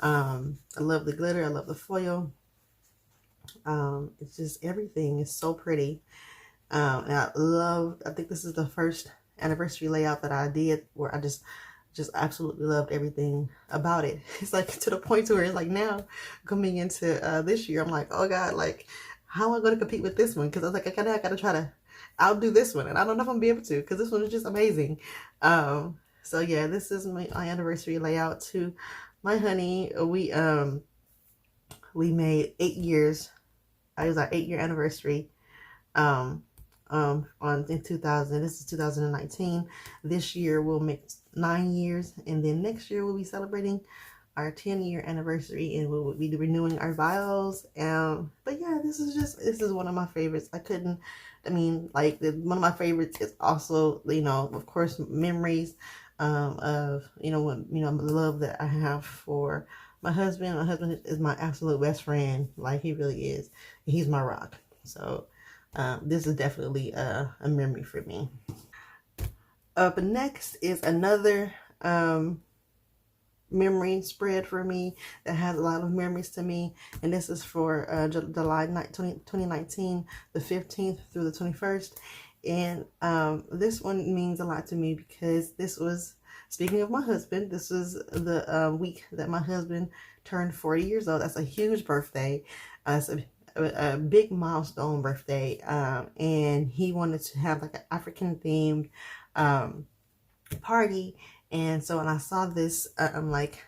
I love the glitter. I love the foil. It's just everything is so pretty. And I think this is the first anniversary layout that I did where I just absolutely loved everything about it. It's like to the point to where it's like now coming into this year, I'm like, oh God, like how am I going to compete with this one? Because I was like, I gotta try to outdo this one, and I don't know if I'm gonna be able to, because this one is just amazing. So yeah, this is my anniversary layout to my honey. We made 8 years. It was our 8-year anniversary. In 2000, this is 2019. This year we'll make 9 years, and then next year we'll be celebrating our 10-year anniversary, and we'll be renewing our vows. But yeah, this is one of my favorites. One of my favorites is also, you know, of course, memories of, you know, the love that I have for my husband. My husband is my absolute best friend. Like, he really is. He's my rock. So this is definitely a memory for me. Up next is another memory spread for me that has a lot of memories to me, and this is for July 2019, the 15th through the 21st. And this one means a lot to me because this was, speaking of my husband, this was the week that my husband turned 40 years old. That's a huge birthday. It's a big milestone birthday, and he wanted to have like an African themed party. And so when I saw this like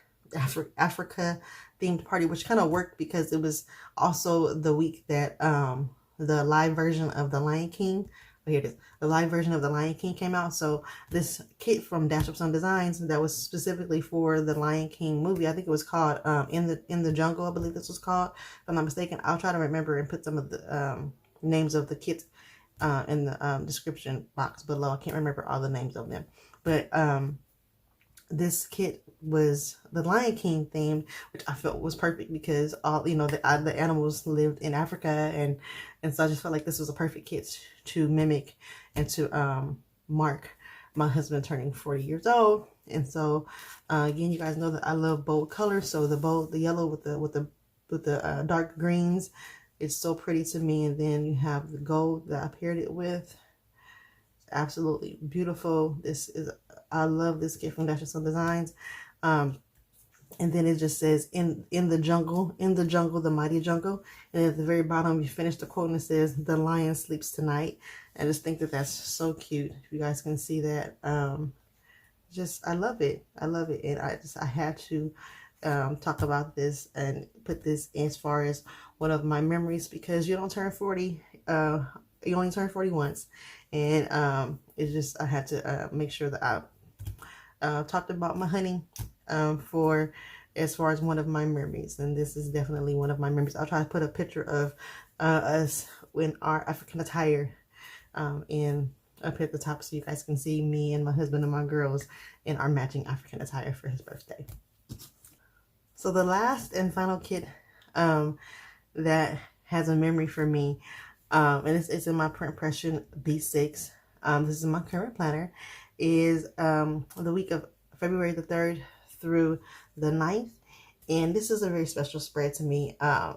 Africa themed party, which kind of worked because it was also the week that the live version of The Lion King, here it is, the live version of The Lion King came out. So this kit from Dash Up Some Designs that was specifically for the Lion King movie, I think it was called In the Jungle, I believe this was called, if I'm not mistaken. I'll try to remember and put some of the names of the kits in the description box below. I can't remember all the names of them, but this kit was the Lion King themed, which I felt was perfect because all, you know, the animals lived in Africa, and so I just felt like this was a perfect kit to mimic and to mark my husband turning 40 years old. And so again, you guys know that I love bold colors, so the yellow with the dark greens, it's so pretty to me. And then you have the gold that I paired it with. Absolutely beautiful. I love this kit from Dash Some Designs. And then it just says in the jungle, the mighty jungle. And at the very bottom, you finish the quote and it says, "The lion sleeps tonight." I just think that that's so cute. If you guys can see that, I love it. I love it. And I had to talk about this and put this as far as one of my memories, because you don't turn 40. You only turn 40 once. And it's just, I had to make sure that I talked about my honey for as far as one of my memories. And this is definitely one of my memories. I'll try to put a picture of us in our African attire in up at the top, so you guys can see me and my husband and my girls in our matching African attire for his birthday. So the last and final kit that has a memory for me, and it's in my print impression B6. This is my current planner, is the week of February the 3rd through the 9th. And this is a very special spread to me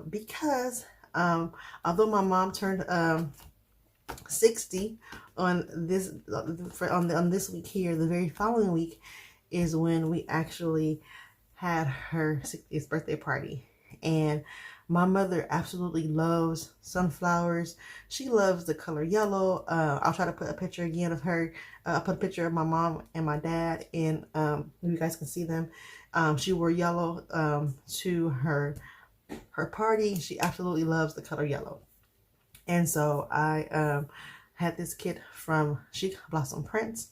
because although my mom turned 60 on this on this week here, the very following week is when we actually had her 60th birthday party. And my mother absolutely loves sunflowers. She loves the color yellow. I'll try to put a picture again of her. I'll put a picture of my mom and my dad, and you guys can see them. She wore yellow to her party. She absolutely loves the color yellow. And so I had this kit from Chic Blossom Prints.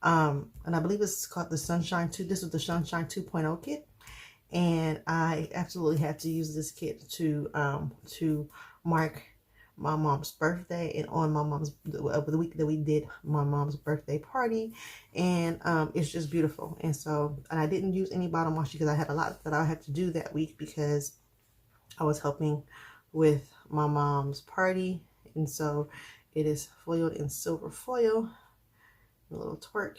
And I believe it's called the Sunshine 2. This was the Sunshine 2.0 kit. And I absolutely had to use this kit to mark my mom's birthday, and on my mom's the week that we did my mom's birthday party. And it's just beautiful. And so, and I didn't use any bottom washi because I had a lot that I had to do that week because I was helping with my mom's party. And so it is foiled in silver foil, a little twerk.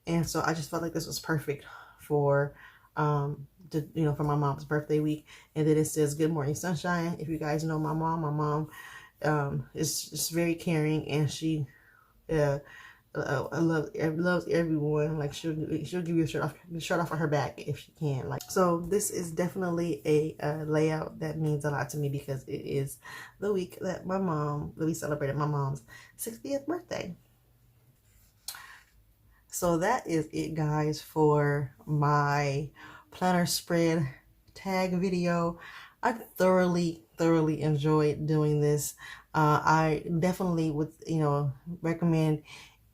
And so I just felt like this was perfect for for my mom's birthday week. And then it says good morning sunshine. If you guys know my mom is just very caring, and she loves everyone. Like she'll give you a shirt off of her back if she can. Like, so this is definitely a layout that means a lot to me because it is the week that we celebrated my mom's 60th birthday. So that is it, guys, for my planner spread tag video. I thoroughly enjoyed doing this. I definitely would, recommend,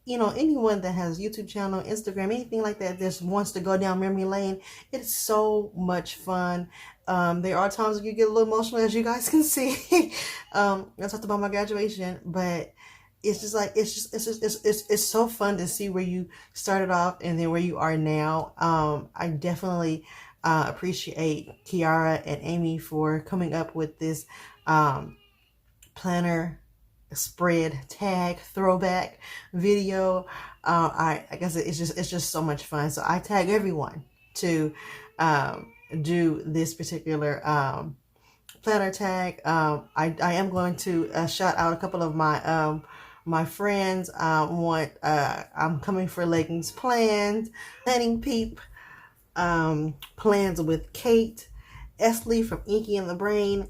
anyone that has YouTube channel, Instagram, anything like that, just wants to go down memory lane. It's so much fun. There are times when you get a little emotional, as you guys can see. I talked about my graduation, but it's just like, it's so fun to see where you started off and then where you are now. I definitely appreciate Kiara and Amy for coming up with this planner spread tag throwback video. I guess it's just so much fun. So I tag everyone to do this particular planner tag. I am going to shout out a couple of my my friends. I'm coming for Leggiz Plans, planning Peep, plans with Kate, Esley from Inky and the Brain,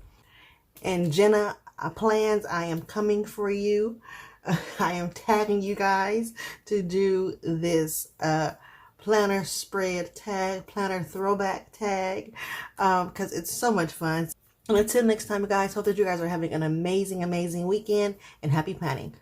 and Jana Plans. I am coming for you. I am tagging you guys to do this planner spread tag, planner throwback tag, because it's so much fun. And until next time, guys, hope that you guys are having an amazing weekend, and happy planning.